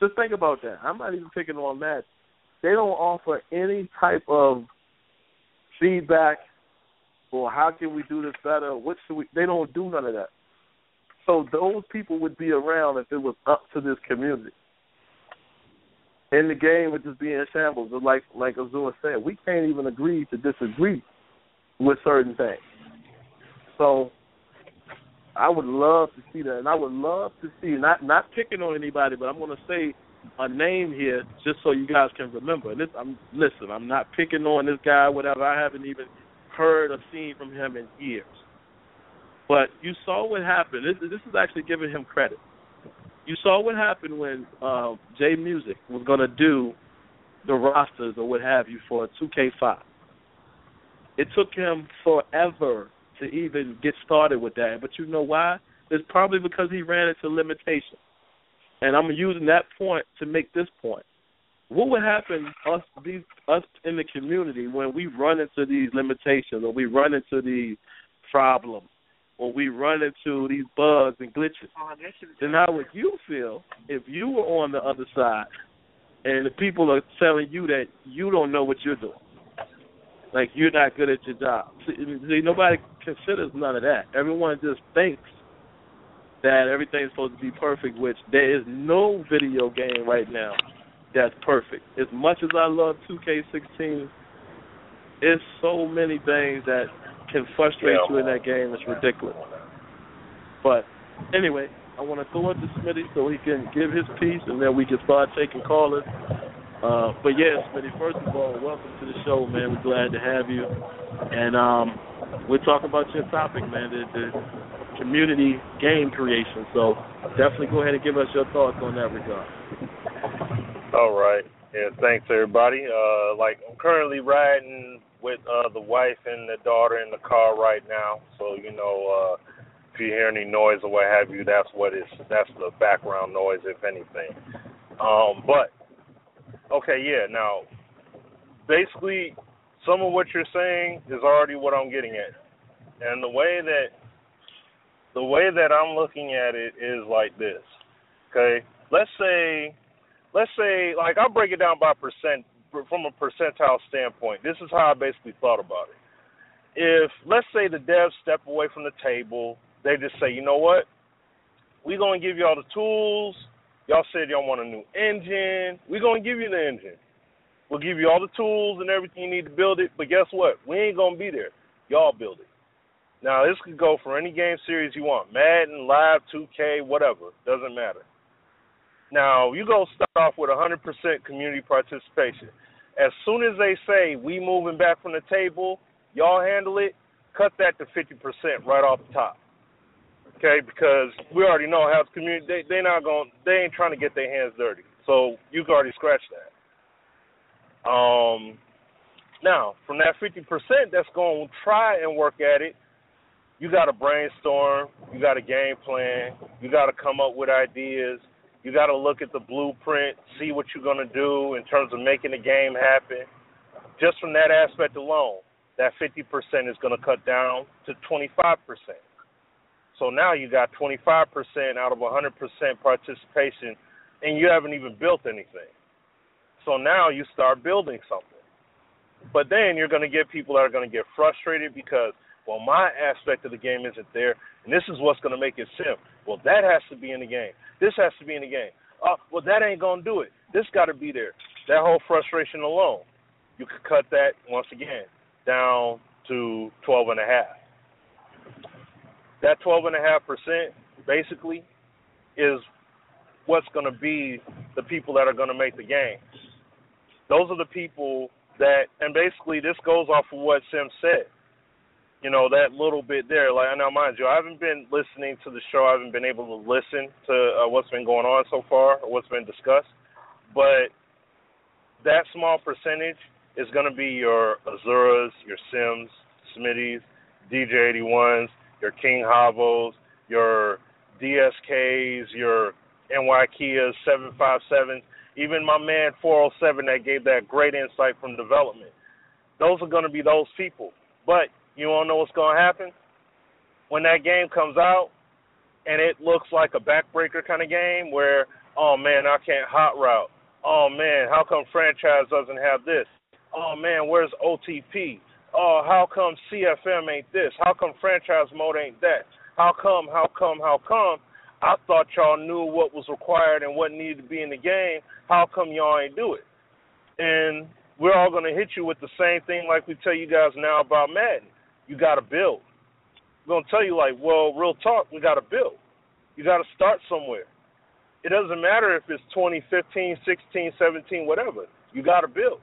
Just think about that. I'm not even picking on that. They don't offer any type of feedback or how can we do this better? They don't do none of that. So those people would be around if it was up to this community. And the game would just be in shambles. But like Azura said, we can't even agree to disagree with certain things. So I would love to see that. And I would love to see, not picking on anybody, but I'm going to say a name here just so you guys can remember. Listen, I'm not picking on this guy, whatever. I haven't even heard or seen from him in years. But you saw what happened. This is actually giving him credit. You saw what happened when J Music was going to do the rosters or what have you for 2K5. It took him forever to even get started with that. But you know why? It's probably because he ran into limitations. And I'm using that point to make this point. What would happen us in the community when we run into these limitations or we run into these problems or we run into these bugs and glitches? Then how would you feel if you were on the other side and the people are telling you that you don't know what you're doing? Like you're not good at your job. See, nobody considers none of that. Everyone just thinks that everything's supposed to be perfect, which there is no video game right now that's perfect. As much as I love 2K16, it's so many things that can frustrate you in that game. It's ridiculous. But anyway, I want to throw it to Smitty so he can give his piece, and then we can start taking callers. But yeah, Smitty, first of all, welcome to the show, man. We're glad to have you. And we're talking about your topic, man, the community game creation. So definitely go ahead and give us your thoughts on that regard. All right. Yeah, thanks, everybody. I'm currently riding with the wife and the daughter in the car right now. So, if you hear any noise or what have you, that's the background noise, if anything. Now, basically, some of what you're saying is already what I'm getting at. And the way that I'm looking at it is like this, okay? Let's say, like, I'll break it down by percent, from a percentile standpoint. This is how I basically thought about it. If, let's say, the devs step away from the table, they just say, you know what, we're going to give you all the tools. Y'all said y'all want a new engine. We're going to give you the engine. We'll give you all the tools and everything you need to build it, but guess what? We ain't going to be there. Y'all build it. Now, this could go for any game series you want, Madden, Live, 2K, whatever. Doesn't matter. Now, you go start off with 100% community participation. As soon as they say, we moving back from the table, y'all handle it, cut that to 50% right off the top. Okay, because we already know how the community, they ain't trying to get their hands dirty. So you can already scratch that. Now, from that 50% that's going to try and work at it, you got to brainstorm, you got a game plan, you got to come up with ideas, you got to look at the blueprint, see what you're going to do in terms of making the game happen. Just from that aspect alone, that 50% is going to cut down to 25%. So now you got 25% out of 100% participation, and you haven't even built anything. So now you start building something. But then you're going to get people that are going to get frustrated because, well, my aspect of the game isn't there, and this is what's going to make it sim. Well, that has to be in the game. This has to be in the game. Well, that ain't going to do it. This got to be there. That whole frustration alone, you could cut that, once again, down to 12.5%. That 12.5% basically is what's going to be the people that are going to make the game. Those are the people that, and basically this goes off of what Sim said. You know, that little bit there. Like, now, mind you, I haven't been listening to the show. I haven't been able to listen to what's been going on so far or what's been discussed. But that small percentage is going to be your Azuras, your Sims, Smitties, DJ 81s, your King Havos, your DSKs, your NY Kias 757s, even my man 407 that gave that great insight from development. Those are going to be those people. But you want to know what's going to happen? When that game comes out and it looks like a backbreaker kind of game where, oh, man, I can't hot route. Oh, man, how come franchise doesn't have this? Oh, man, where's OTP? Oh, how come CFM ain't this? How come franchise mode ain't that? How come? I thought y'all knew what was required and what needed to be in the game. How come y'all ain't do it? And we're all going to hit you with the same thing like we tell you guys now about Madden. You got to build. We're going to tell you, like, well, real talk, we got to build. You got to start somewhere. It doesn't matter if it's 2015, 16, 17, whatever. You got to build.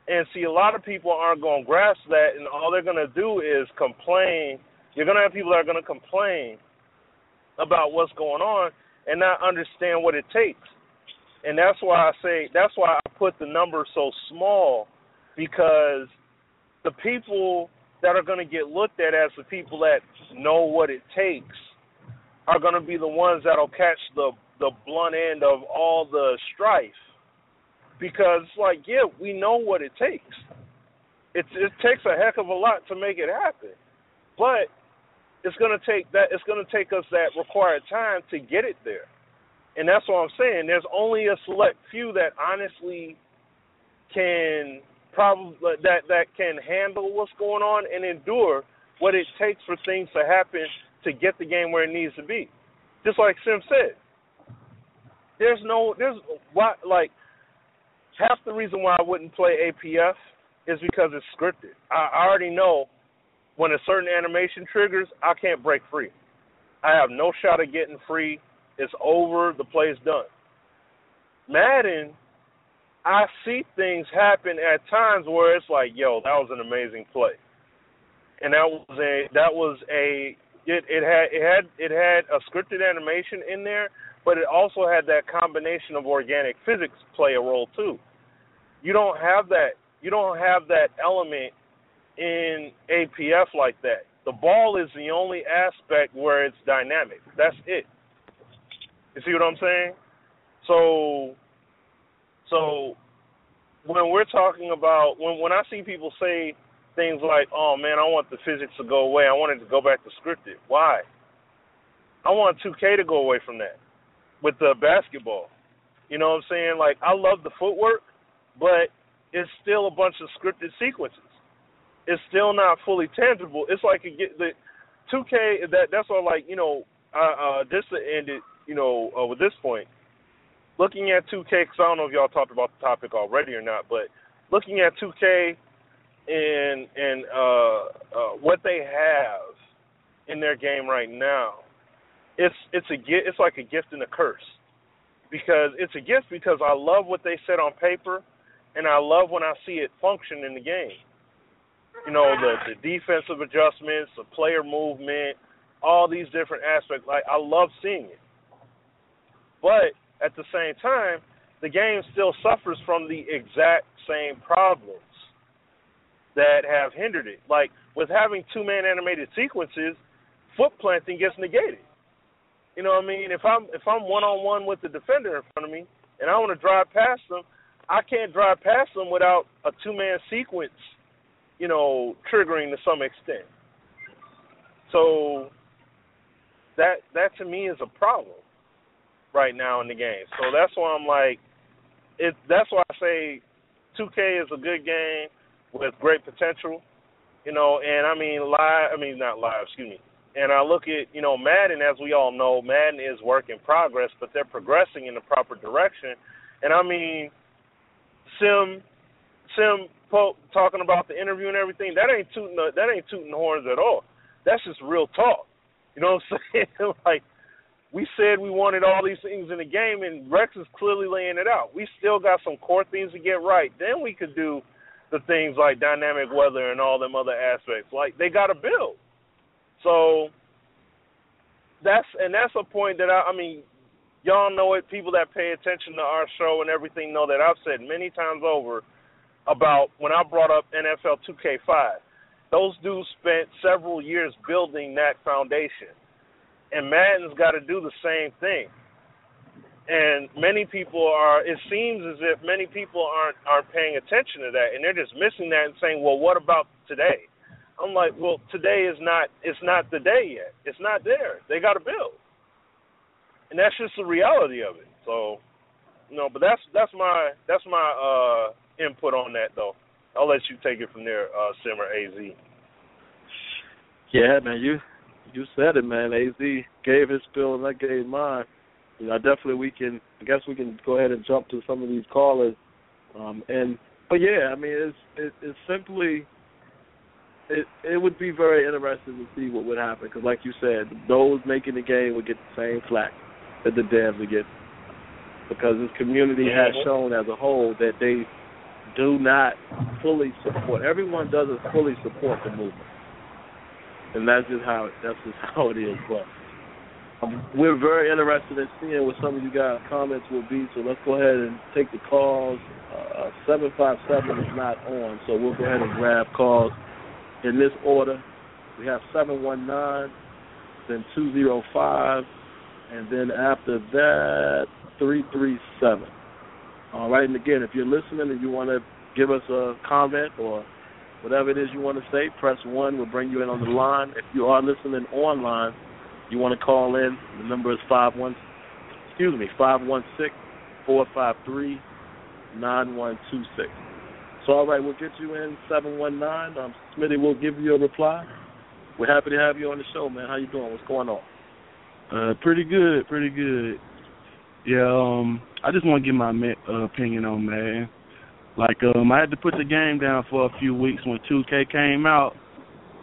And see, a lot of people aren't going to grasp that, and all they're going to do is complain. You're going to have people that are going to complain about what's going on and not understand what it takes. And that's why I put the number so small, because the people that are going to get looked at as the people that know what it takes are going to be the ones that will catch the blunt end of all the strife. Because it's like, yeah, we know what it takes. It takes a heck of a lot to make it happen. But it's going to take us that required time to get it there. And that's what I'm saying. There's only a select few that honestly can that can handle what's going on and endure what it takes for things to happen to get the game where it needs to be. Just like Sim said, half the reason why I wouldn't play APF is because it's scripted. I already know when a certain animation triggers, I can't break free. I have no shot of getting free. It's over. The play's done. Madden, I see things happen at times where it's like, yo, that was an amazing play, and it had a scripted animation in there, but it also had that combination of organic physics play a role too. You don't have that. You don't have that element in APF like that. The ball is the only aspect where it's dynamic. That's it. You see what I'm saying? So when we're talking about, when I see people say things like, oh, man, I want the physics to go away, I want it to go back to scripted. Why? I want 2K to go away from that with the basketball. You know what I'm saying? Like, I love the footwork, but it's still a bunch of scripted sequences. It's still not fully tangible. It's like the 2K, that's all, like, you know, just to end it, you know, with this point, looking at 2K, because I don't know if y'all talked about the topic already or not, but looking at 2K and what they have in their game right now, it's like a gift and a curse. Because it's a gift because I love what they said on paper, and I love when I see it function in the game. You know, the defensive adjustments, the player movement, all these different aspects. Like, I love seeing it. But at the same time, the game still suffers from the exact same problems that have hindered it. Like, with having two-man animated sequences, foot planting gets negated. You know what I mean? If I'm one-on-one with the defender in front of me and I want to drive past them, I can't drive past them without a two-man sequence, you know, triggering to some extent. So that to me is a problem right now in the game. So that's why I'm like, that's why I say 2K is a good game with great potential, you know, and and I look at, you know, Madden, as we all know, Madden is work in progress, but they're progressing in the proper direction. And I mean, Sim talking about the interview and everything, that ain't tooting horns at all. That's just real talk. You know what I'm saying? Like, we said we wanted all these things in the game, and Rex is clearly laying it out. We still got some core things to get right. Then we could do the things like dynamic weather and all them other aspects. Like, they got to build. So that's a point that I mean, y'all know it. People that pay attention to our show and everything know that I've said many times over about when I brought up NFL 2K5. Those dudes spent several years building that foundation. And Madden's got to do the same thing. And it seems as if many people aren't paying attention to that, and they're just missing that and saying, well, what about today? I'm like, well, today it's not the day yet. It's not there. They got to build. And that's just the reality of it. So, you know, but that's my input on that, though. I'll let you take it from there, Sim or AZ. Yeah, man, You said it, man. AZ gave his spill and I gave mine. You know, we can go ahead and jump to some of these callers. But yeah, I mean, it's simply, it would be very interesting to see what would happen because, like you said, those making the game would get the same flack that the Devs would get because this community has shown as a whole that they do not fully support. Everyone doesn't fully support the movement, and that's just how it is. But we're very interested in seeing what some of you guys' comments will be. So let's go ahead and take the calls. 757 is not on, so we'll go ahead and grab calls in this order. We have 719, then 205, and then after that 337. All right, and again, if you're listening and you want to give us a comment or whatever it is you want to say, press 1. We'll bring you in on the line. If you are listening online, you want to call in, the number is 516-453-9126. So, all right, we'll get you in 719. Smitty will give you a reply. We're happy to have you on the show, man. How you doing? What's going on? Pretty good. Yeah, I just want to give my opinion on, man. Like, I had to put the game down for a few weeks when 2K came out,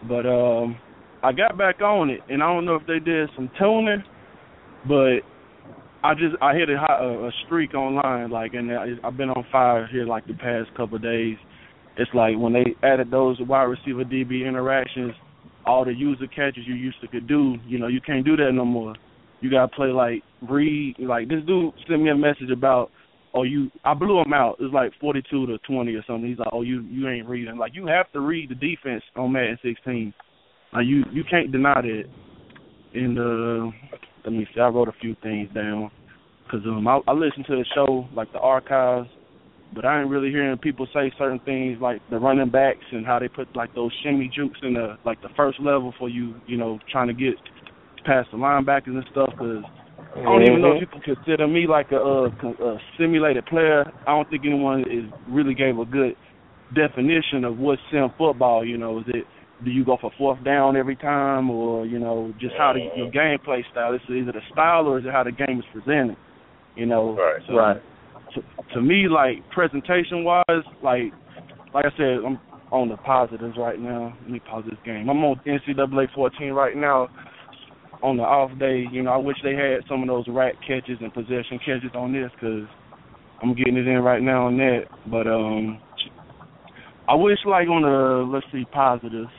but I got back on it, and I don't know if they did some tuning, but I hit a streak online, like, and I've been on fire here like the past couple of days. It's like when they added those wide receiver DB interactions, all the user catches you used to could do, you know, you can't do that no more. You gotta play like read. Like this dude sent me a message about, I blew him out. It was like 42-20 or something. He's like, you ain't reading. Like you have to read the defense on Madden 16. Like you can't deny that. And let me see. I wrote a few things down because I listened to the show like the archives, but I ain't really hearing people say certain things like the running backs and how they put like those shimmy jukes in the first level for you know, trying to get past the linebackers and stuff. Because I don't even know if you can consider me like a simulated player. I don't think anyone really gave a good definition of what's sim football. You know, do you go for fourth down every time, or you know, just how your gameplay style? Is it a style, or is it how the game is presented? You know, right. So, right. To me, like presentation-wise, like I said, I'm on the positives right now. Let me pause this game. I'm on NCAA 14 right now. On the off day, you know, I wish they had some of those rack catches and possession catches on this because I'm getting it in right now on that. But I wish, like, on the, let's see, positives,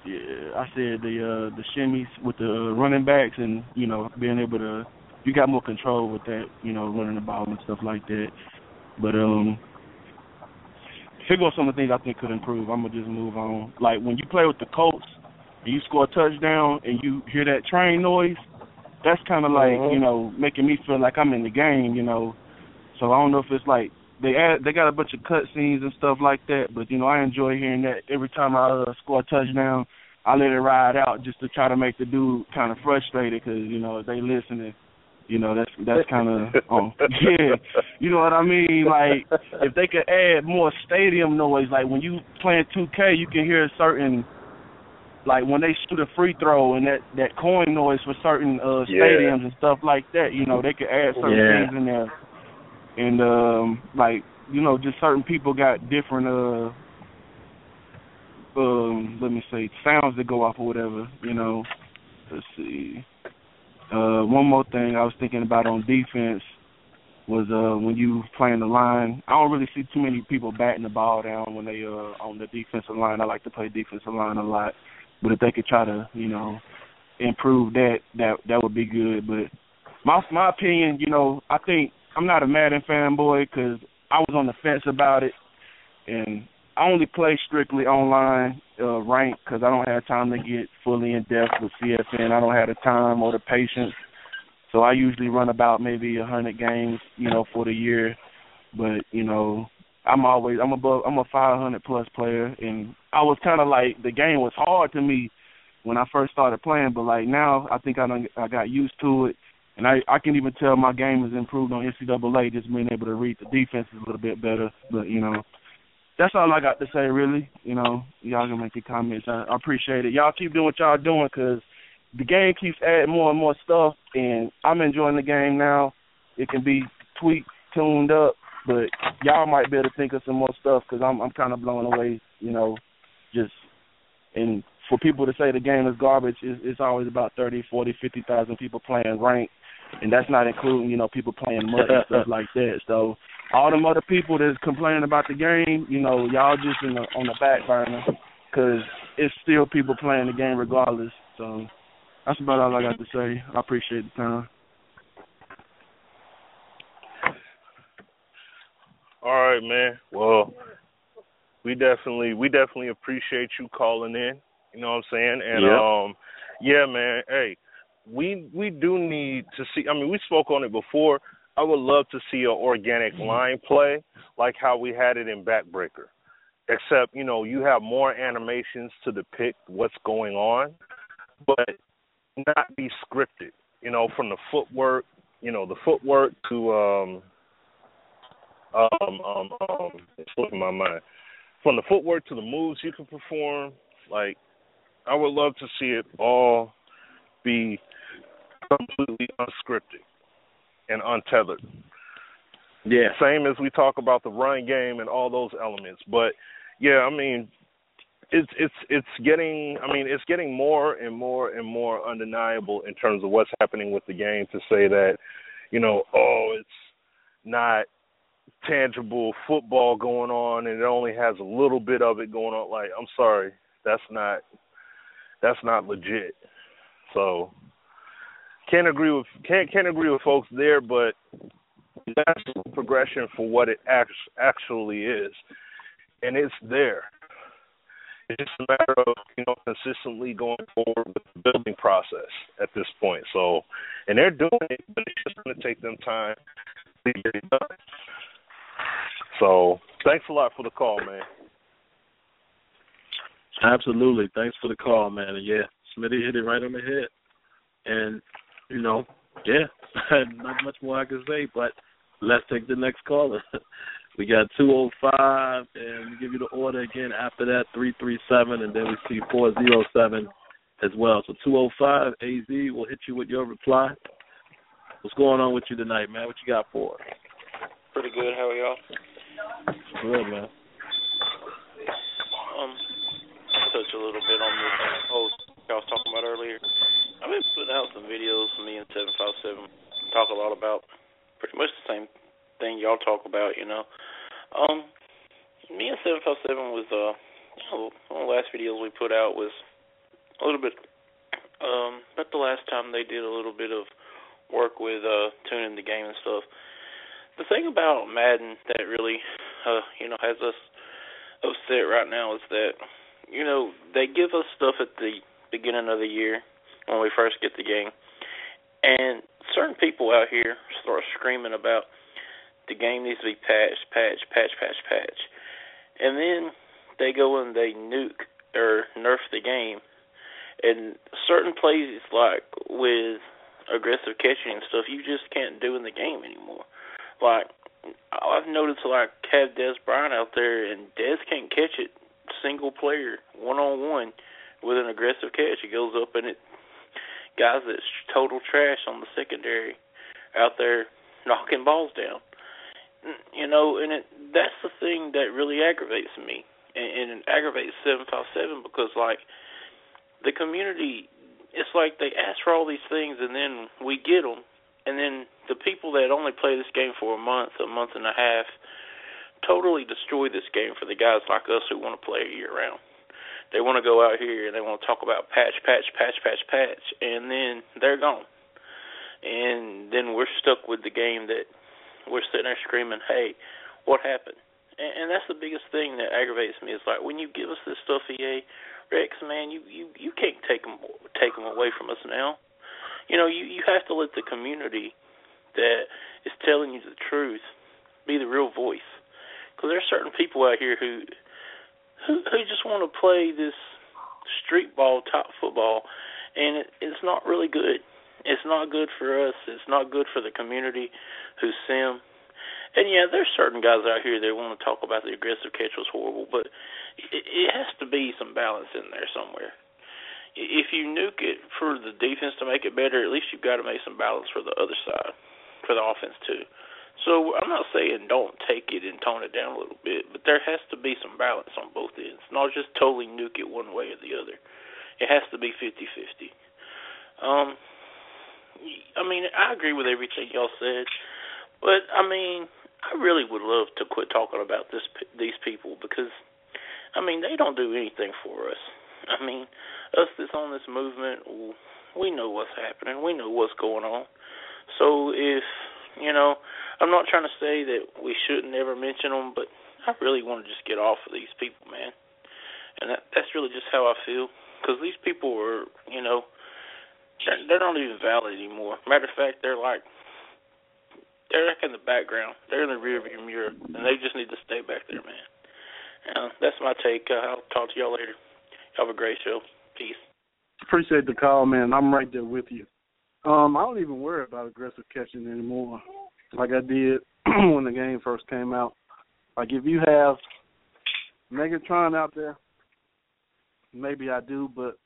yeah, I said the shimmies with the running backs and, you know, being able to, you got more control with that, you know, running the ball and stuff like that. But here goes some of the things I think could improve. I'm going to just move on. Like, when you play with the Colts, and you score a touchdown and you hear that train noise, that's kind of like, you know, making me feel like I'm in the game, you know. So I don't know if it's like they got a bunch of cut scenes and stuff like that, but, you know, I enjoy hearing that. Every time I score a touchdown, I let it ride out just to try to make the dude kind of frustrated because, you know, if they listening, you know, that's kind of, yeah, you know what I mean? Like, if they could add more stadium noise, like when you playing 2K, you can hear a certain, like when they shoot a free throw and that coin noise for certain stadiums and stuff like that, you know, they could add certain things in there. And, like, you know, just certain people got different, let me say, sounds that go off or whatever, you know. Let's see. One more thing I was thinking about on defense was when you playing the line, I don't really see too many people batting the ball down when they on the defensive line. I like to play defensive line a lot. But if they could try to, you know, improve that would be good. But my opinion, you know, I think I'm not a Madden fanboy because I was on the fence about it, and I only play strictly online ranked because I don't have time to get fully in depth with CFN. I don't have the time or the patience, so I usually run about maybe 100 games, you know, for the year. But you know, I'm a 500 plus player, and I was kind of like, the game was hard to me when I first started playing, but like now I think I got used to it, and I can even tell my game has improved on NCAA, just being able to read the defenses a little bit better. But you know, that's all I got to say, really. You know, y'all can make your comments. I appreciate it. Y'all keep doing what y'all doing, because the game keeps adding more and more stuff, and I'm enjoying the game now. It can be tweaked, tuned up, but y'all might be able to think of some more stuff because I'm kind of blown away, and for people to say the game is garbage, it's always about 30, 40, 50,000 people playing ranked, and that's not including, people playing mud and stuff like that. So all them other people that's complaining about the game, y'all just on the back burner because it's still people playing the game regardless. So that's about all I got to say. I appreciate the time. All right, man. Well, we definitely appreciate you calling in. You know what I'm saying? And yeah, man. Hey, we do need to see. I mean, we spoke on it before. I would love to see an organic line play like how we had it in Backbreaker, except you have more animations to depict what's going on, but not be scripted. From the footwork, the footwork to it's slipping my mind. From the footwork to the moves you can perform, like, I would love to see it all be completely unscripted and untethered. Yeah. Same as we talk about the run game and all those elements. But yeah, I mean, it's getting more and more and more undeniable in terms of what's happening with the game to say that, it's not tangible football going on and it only has a little bit of it going on. Like, I'm sorry, that's not legit. So can't agree with folks there, but that's progression for what it actually is, and it's there. It's just a matter of consistently going forward with the building process at this point. So, and they're doing it, but it's just going to take them time to get it done. So, thanks a lot for the call, man. Absolutely. Thanks for the call, man. And yeah, Smitty hit it right on the head. And, not much more I can say, but let's take the next caller. We got 205, and we give you the order again after that, 337, and then we see 407 as well. So 205, AZ, we'll hit you with your reply. What's going on with you tonight, man? What you got for us? Pretty good. How are y'all? Good, man. Touch a little bit on this post I was talking about earlier. I've been putting out some videos. Me and 757 talk a lot about pretty much the same thing y'all talk about. Me and 757 was one of the last videos we put out was a little bit about the last time they did a little bit of work with tuning the game and stuff. The thing about Madden that really has us upset right now is that they give us stuff at the beginning of the year when we first get the game, and certain people out here start screaming about the game needs to be patched, and then they go and they nuke or nerf the game, and certain plays like with aggressive catching and stuff you just can't do in the game anymore. Like, I've noticed, have Des Bryant out there, and Des can't catch it single player, one-on-one, with an aggressive catch. He goes up and guys that's total trash on the secondary out there knocking balls down. That's the thing that really aggravates me, and it aggravates 757 because, the community, it's like they ask for all these things, and then we get them, and then the people that only play this game for a month and a half, totally destroy this game for the guys like us who want to play it year-round. They want to go out here and they want to talk about patch, and then they're gone. And then we're stuck with the game that we're sitting there screaming, hey, what happened? And that's the biggest thing that aggravates me is, when you give us this stuff, EA, Rex, man, you can't take them away from us now. You have to let the community that is telling you the truth be the real voice. Because there's certain people out here who just want to play this street ball, top football, and it's not really good. It's not good for us. It's not good for the community who sim. And, yeah, there's certain guys out here that want to talk about the aggressive catch was horrible, but it has to be some balance in there somewhere. if you nuke it for the defense to make it better, at least you've got to make some balance for the other side, for the offense too. So I'm not saying don't take it and tone it down a little bit, but there has to be some balance on both ends, not just totally nuke it one way or the other. It has to be 50-50. I mean, I agree with everything y'all said, but, I mean, I really would love to quit talking about these people because, I mean, they don't do anything for us. I mean, us that's on this movement, we know what's happening. We know what's going on. So if, you know, I'm not trying to say that we shouldn't ever mention them, but I really want to just get off of these people, man. And that's really just how I feel, because these people are, you know, they're not even valid anymore. Matter of fact, they're like in the background. They're in the rearview mirror, and they just need to stay back there, man. That's my take. I'll talk to y'all later. Have a great show. Peace. Appreciate the call, man. I'm right there with you. I don't even worry about aggressive catching anymore like I did when the game first came out. Like, if you have Megatron out there, maybe I do, but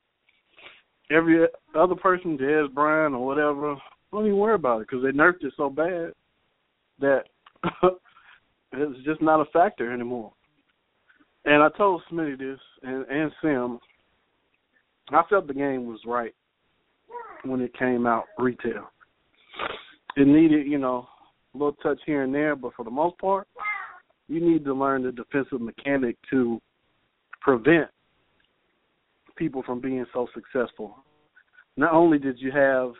every other person, Dez Bryant or whatever, don't even worry about it because they nerfed it so bad that it's just not a factor anymore. And I told Smitty this and Sim, I felt the game was right when it came out retail. It needed, you know, a little touch here and there, but for the most part, you need to learn the defensive mechanic to prevent people from being so successful. Not only did you have,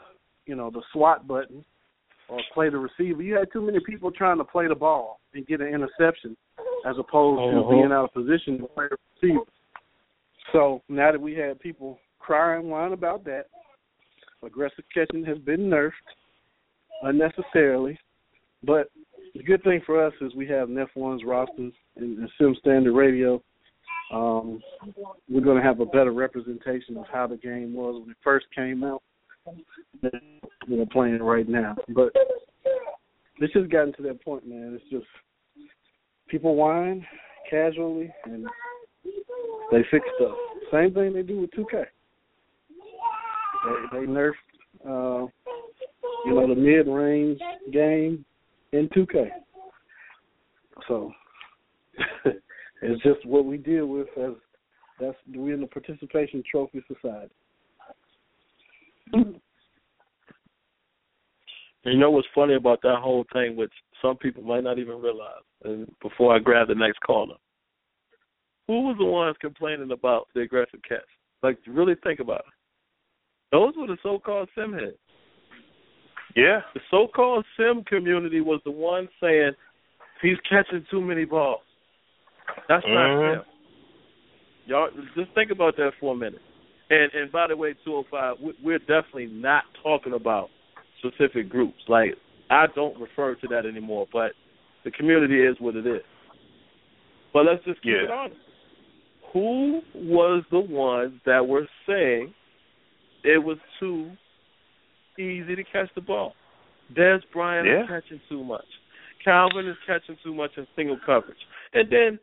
you know, the SWAT button or play the receiver, you had too many people trying to play the ball and get an interception as opposed to being out of position to play the receiver. So now that we had people cry and whine about that, aggressive catching has been nerfed unnecessarily. But the good thing for us is we have F1's rosters and Sim Standard Radio. We're going to have a better representation of how the game was when it first came out than we're playing right now. But it's just gotten to that point, man. It's just people whine casually and they fix stuff. Same thing they do with 2K. They nerfed, you know, the mid-range game in 2K. So it's just what we deal with as we're in the participation trophy society. You know what's funny about that whole thing, which some people might not even realize, and before I grab the next caller, who was the ones complaining about the aggressive catch? Like, really think about it. Those were the so-called sim heads. Yeah. The so-called sim community was the one saying, he's catching too many balls. That's not sim. Y'all, just think about that for a minute. And by the way, 205, we're definitely not talking about specific groups. Like, I don't refer to that anymore, but the community is what it is. But let's just keep it honest. Who was the ones that were saying it was too easy to catch the ball? Dez Bryant is catching too much. Calvin is catching too much in single coverage. And then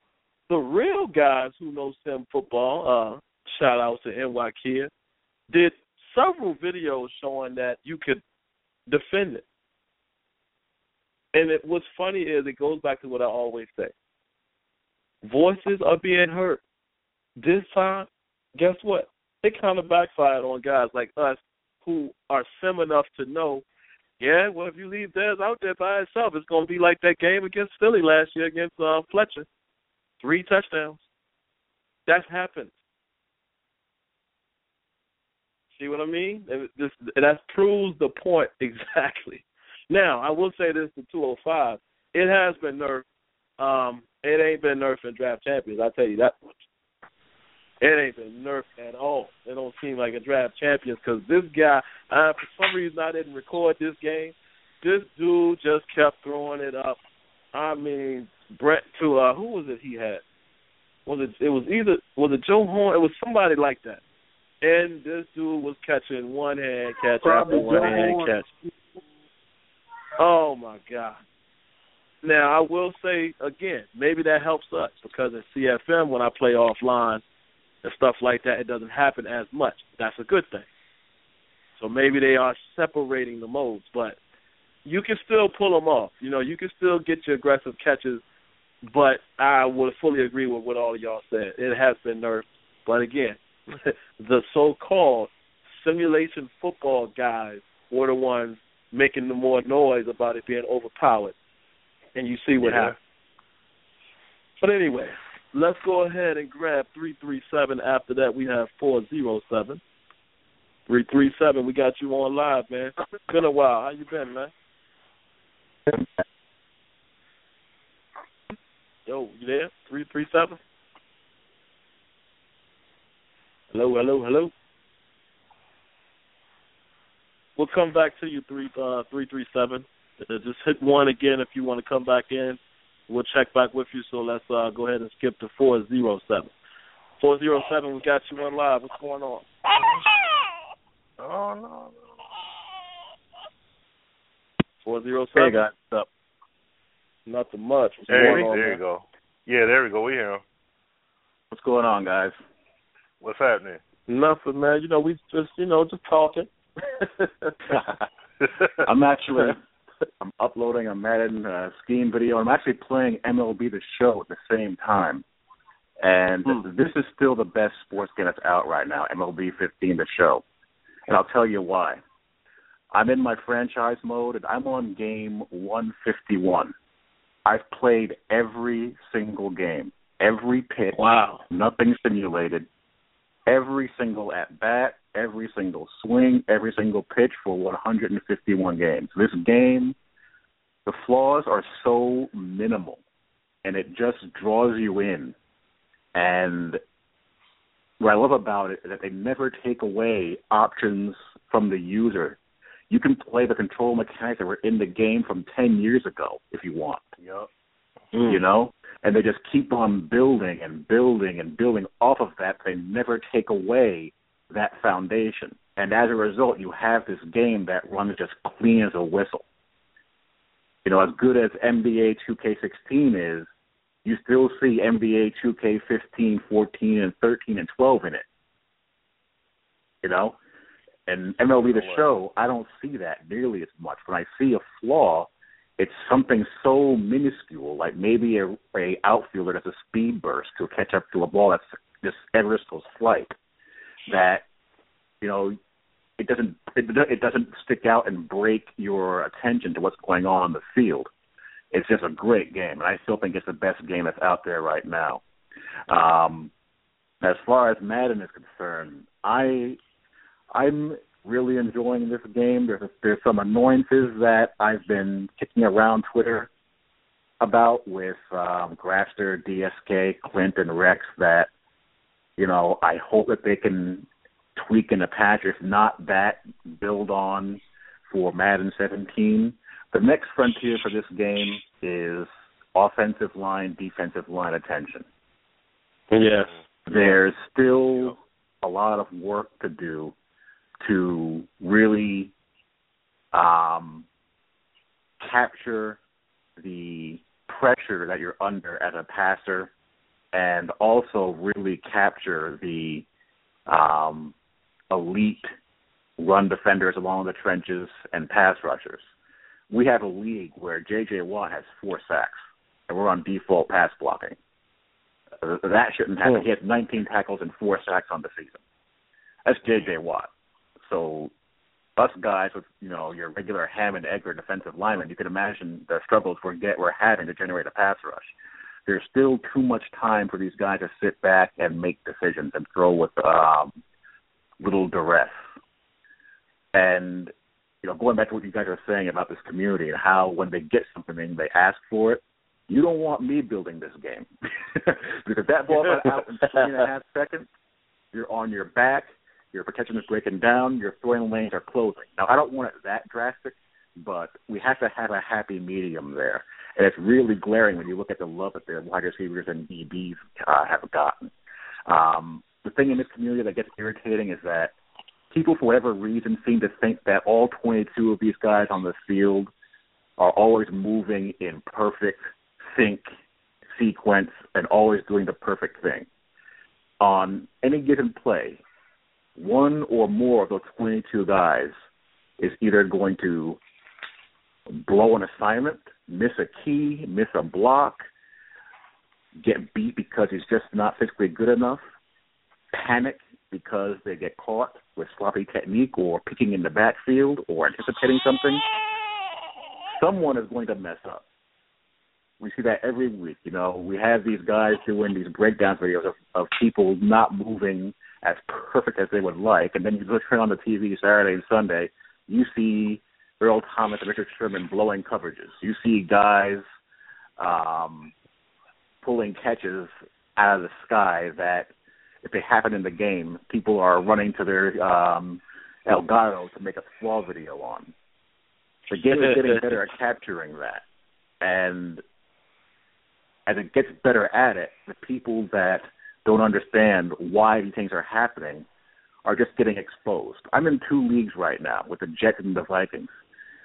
the real guys who know sim football, shout out to NY Kia, did several videos showing that you could defend it. And what's funny is it goes back to what I always say. Voices are being heard. This time, guess what? It kind of backfired on guys like us who are sim enough to know, yeah, well, if you leave Dez out there by himself, it's going to be like that game against Philly last year against Fletcher. 3 touchdowns. That's happened. See what I mean? That proves the point exactly. Now, I will say this to 205. It has been nerfed. It ain't been nerfed in draft champions. I'll tell you that much. It ain't been nerfed at all. It don't seem like a draft champions because this guy, for some reason I didn't record this game. This dude just kept throwing it up. I mean, Brett to who was it he had? Was it Joe Horn? It was somebody like that. And this dude was catching one-hand catch after one-hand catch. Oh, my God. Now, I will say, again, maybe that helps us because in CFM when I play offline, and stuff like that, it doesn't happen as much. That's a good thing. So maybe they are separating the modes, but you can still pull them off. You know, you can still get your aggressive catches, but I would fully agree with what all of y'all said. It has been nerfed. But again, the so-called simulation football guys were the ones making the more noise about it being overpowered. And you see what happened. But anyway, let's go ahead and grab 337. After that, we have 407. 337, we got you on live, man. It's been a while. How you been, man? Yo, you there? 337? Hello. We'll come back to you, 337. Just hit 1 again if you want to come back in. We'll check back with you, so let's go ahead and skip to 407. 407, we got you on live. What's going on? Oh, no. 407? Hey, guys. What's up? Nothing much. What's Hey, going on, there man? you go. Yeah, there we go. We hear him. What's going on, guys? What's happening? Nothing, man. You know, we just, just talking. I'm uploading a Madden scheme video. I'm actually playing MLB The Show at the same time. And this is still the best sports game that's out right now, MLB 15 The Show. And I'll tell you why. I'm in my franchise mode, and I'm on game 151. I've played every single game, every pitch, nothing simulated, every single at-bat, every single swing, every single pitch for 151 games. This game, the flaws are so minimal, and it just draws you in. And what I love about it is that they never take away options from the user. You can play the control mechanics that were in the game from 10 years ago if you want. Yep. You know? And they just keep on building and building and building off of that. They never take away that foundation. And as a result, you have this game that runs just clean as a whistle. You know, as good as NBA 2K16 is, you still see NBA 2K15, 14, and 13, and 12 in it. You know? And MLB The Show, I don't see that nearly as much. When I see a flaw, it's something so minuscule, like maybe a outfielder does a speed burst to catch up to a ball that's just ever so slight, that, you know, it doesn't stick out and break your attention to what's going on in the field. It's just a great game, and I still think it's the best game that's out there right now. As far as Madden is concerned, I'm really enjoying this game. There's some annoyances that I've been kicking around Twitter about with Grafster, DSK, Clint, and Rex that, you know, I hope that they can tweak in the patch, if not that, build on for Madden 17. The next frontier for this game is offensive line, defensive line attention. Yes. There's still a lot of work to do to really capture the pressure that you're under as a passer, and also really capture the elite run defenders along the trenches and pass rushers. We have a league where J.J. Watt has 4 sacks, and we're on default pass blocking. That shouldn't happen. He has 19 tackles and 4 sacks on the season. That's J.J. Watt. So us guys with, you know, your regular ham and egg or defensive linemen, you can imagine the struggles we're having to generate a pass rush. There's still too much time for these guys to sit back and make decisions and throw with little duress. And, you know, going back to what you guys are saying about this community and how when they get something, they ask for it, you don't want me building this game. Because that ball got out in 3.5 seconds, you're on your back, your protection is breaking down, your throwing lanes are closing. Now, I don't want it that drastic, but we have to have a happy medium there. And it's really glaring when you look at the love that the wide receivers and DBs have gotten. The thing in this community that gets irritating is that people, for whatever reason, seem to think that all 22 of these guys on the field are always moving in perfect sync, sequence, and always doing the perfect thing. on any given play, one or more of those 22 guys is either going to blow an assignment, miss a key, miss a block, get beat because he's just not physically good enough, panic because they get caught with sloppy technique or picking in the backfield or anticipating something. Someone is going to mess up. We see that every week. You know, we have these guys doing these breakdown videos of people not moving as perfect as they would like, and then you turn on the TV Saturday and Sunday, you see Earl Thomas and Richard Sherman blowing coverages. You see guys pulling catches out of the sky that, if they happen in the game, people are running to their Elgato to make a small video on. The game is getting better at capturing that. And as it gets better at it, the people that don't understand why these things are happening are just getting exposed. I'm in 2 leagues right now with the Jets and the Vikings.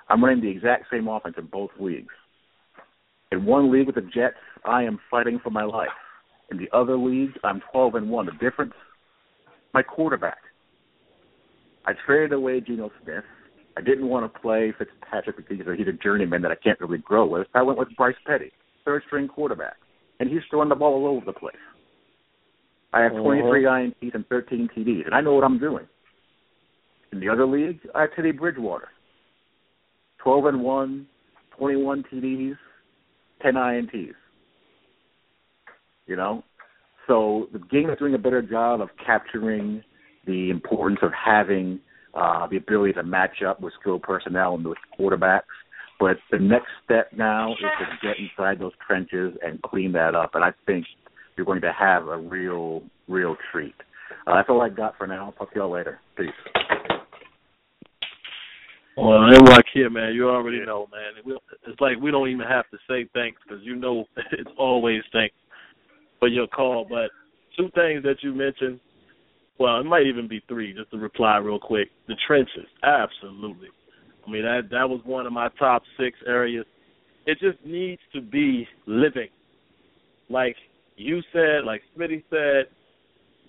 I'm running the exact same offense in both leagues. In one league with the Jets, I am fighting for my life. In the other league, I'm 12-1. The difference, my quarterback. I traded away Geno Smith. I didn't want to play Fitzpatrick because he's a journeyman that I can't really grow with. I went with Bryce Petty, third-string quarterback, and he's throwing the ball all over the place. I have 23 INTs and 13 TDs, and I know what I'm doing. In the other league, I have Teddy Bridgewater, 12-1, 21 TDs, 10 INTs. You know? So the game is doing a better job of capturing the importance of having the ability to match up with skilled personnel and with quarterbacks. But the next step now is to get inside those trenches and clean that up. And I think you're going to have a real treat. That's all I got for now. I'll talk to y'all later. Peace. Well, NYK, man, you already know, man. It's like we don't even have to say thanks because you know it's always thanks for your call. But 2 things that you mentioned, well, it might even be 3, just to reply real quick. The trenches, absolutely. I mean, that was one of my top 6 areas. It just needs to be living. Like you said, like Smitty said,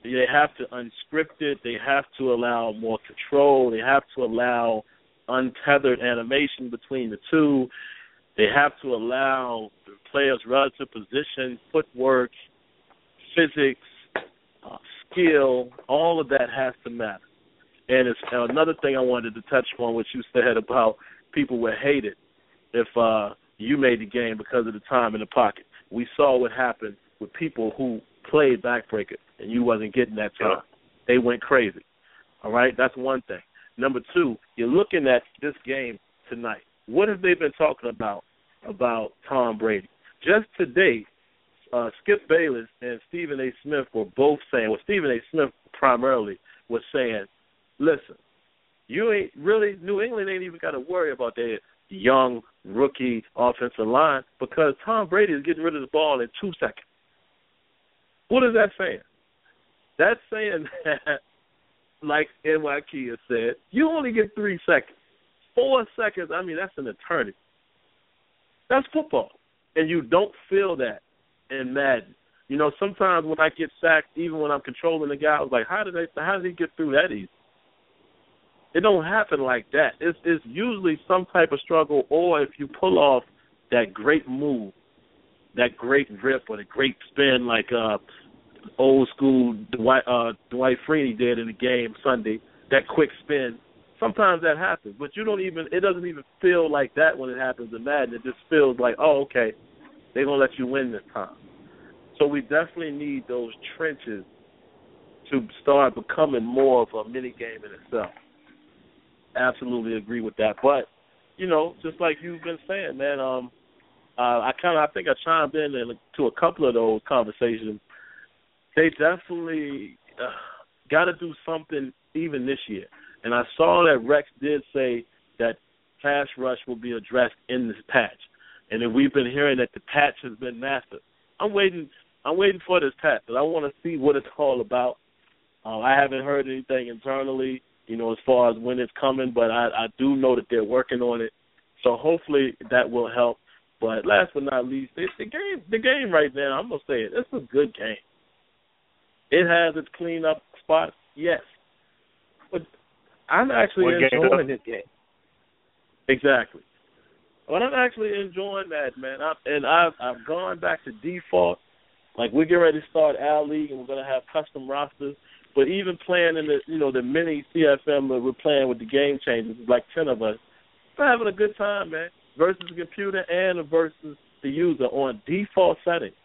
they have to unscript it. They have to allow more control. They have to allow untethered animation between the two. They have to allow the players' relative position, footwork, physics, skill, all of that has to matter. And it's another thing I wanted to touch on, what you said about people would hate it if you made the game because of the time in the pocket. We saw what happened with people who played backbreaker and you wasn't getting that time. They went crazy. All right? That's one thing. Number 2, you're looking at this game tonight. What have they been talking about Tom Brady? Just today, Skip Bayless and Stephen A. Smith were both saying, well, Stephen A. Smith primarily was saying, listen, you ain't really, New England ain't even got to worry about their young rookie offensive line because Tom Brady is getting rid of the ball in 2 seconds. What is that saying? That's saying that, like NYK has said, you only get 3 seconds. 4 seconds, I mean, that's an eternity. That's football. And you don't feel that in Madden. You know, sometimes when I get sacked, even when I'm controlling the guy, I was like, how did he get through that easy? It don't happen like that. It's usually some type of struggle, or if you pull off that great move, that great rip or the great spin like old school Dwight Freeney did in the game Sunday, that quick spin, sometimes that happens. But it doesn't even feel like that when it happens in Madden. It just feels like, oh, okay, they're going to let you win this time. So we definitely need those trenches to start becoming more of a mini game in itself. Absolutely agree with that. But, you know, just like you've been saying, man, I think I chimed in to a couple of those conversations. They definitely got to do something even this year. And I saw that Rex did say that pass rush will be addressed in this patch. And then we've been hearing that the patch has been mastered. I'm waiting for this patch, because I want to see what it's all about. I haven't heard anything internally, you know, as far as when it's coming, but I do know that they're working on it. So hopefully that will help. But last but not least, the game right now, I'm going to say it, it's a good game. It has its clean-up spots, yes. But I'm actually enjoying this game. Exactly. But I'm actually enjoying that, man. I've gone back to default. Like, we're getting ready to start our league, and we're going to have custom rosters. But even playing in the mini CFM that we're playing with the game changers, like 10 of us, we're having a good time, man, versus the computer and versus the user on default settings.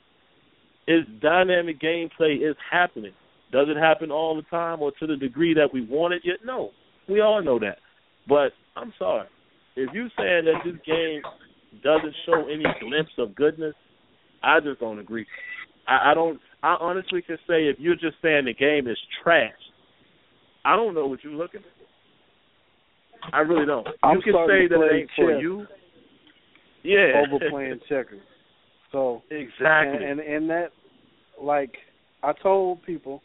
It's dynamic gameplay is happening. Does it happen all the time or to the degree that we want it yet? No. We all know that. But I'm sorry. If you're saying that this game doesn't show any glimpse of goodness, I just don't agree. I honestly can say if you're just saying the game is trash, I don't know what you're looking at. I really don't. You can say that it ain't for you. Yeah. Over playing checkers. So exactly. And that, like, I told people,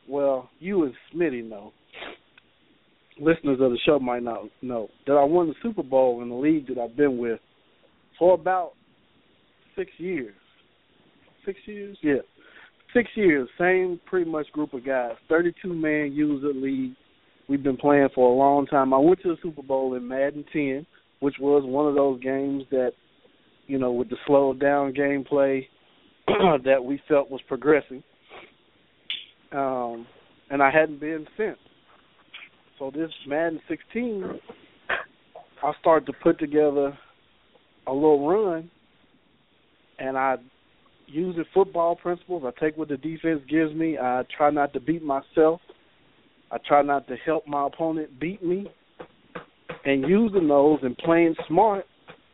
well, you and Smitty know, listeners of the show might not know, that I won the Super Bowl in the league that I've been with for about 6 years. 6 years? Yeah. 6 years, same pretty much group of guys, 32-man user league. We've been playing for a long time. I went to the Super Bowl in Madden 10, which was one of those games that, with the slowed down gameplay that we felt was progressing. And I hadn't been since. So this Madden 16, I started to put together a little run, and I use the football principles. I take what the defense gives me. I try not to beat myself. I try not to help my opponent beat me. And using those and playing smart,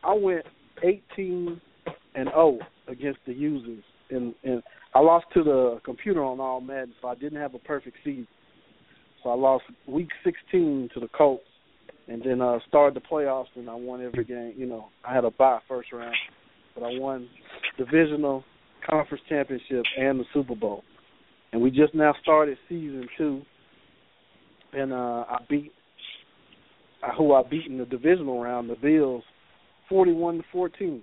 I went 18-0 against the users. And I lost to the computer on all Madden, so I didn't have a perfect season. So I lost week 16 to the Colts, and then started the playoffs, and I won every game. I had a bye first round, but I won divisional, conference championship, and the Super Bowl. And we just now started season 2, and I beat who I beat in the divisional round, the Bills, 41-14.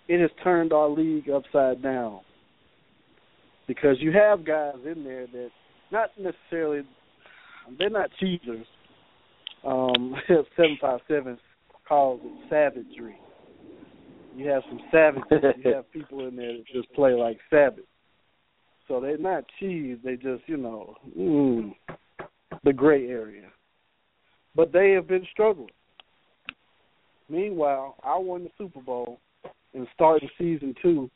It has turned our league upside down because you have guys in there that not necessarily, they're not cheaters. 757 calls it savagery. You have some savages. You have people in there that just play like savage. So they're not cheese. They just, the gray area. But they have been struggling. Meanwhile, I won the Super Bowl and starting season 2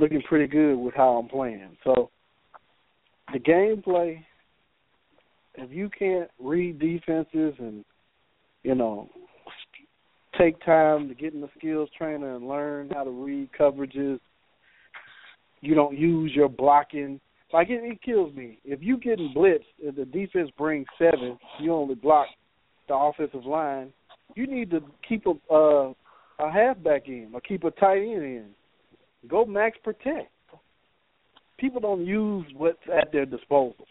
looking pretty good with how I'm playing. So the gameplay, if you can't read defenses and, take time to get in the skills trainer and learn how to read coverages, you don't use your blocking. Like, it kills me. If you getting blitzed, if the defense brings 7, you only block the offensive line, you need to keep a halfback in or keep a tight end in. Go max protect. People don't use what's at their disposal.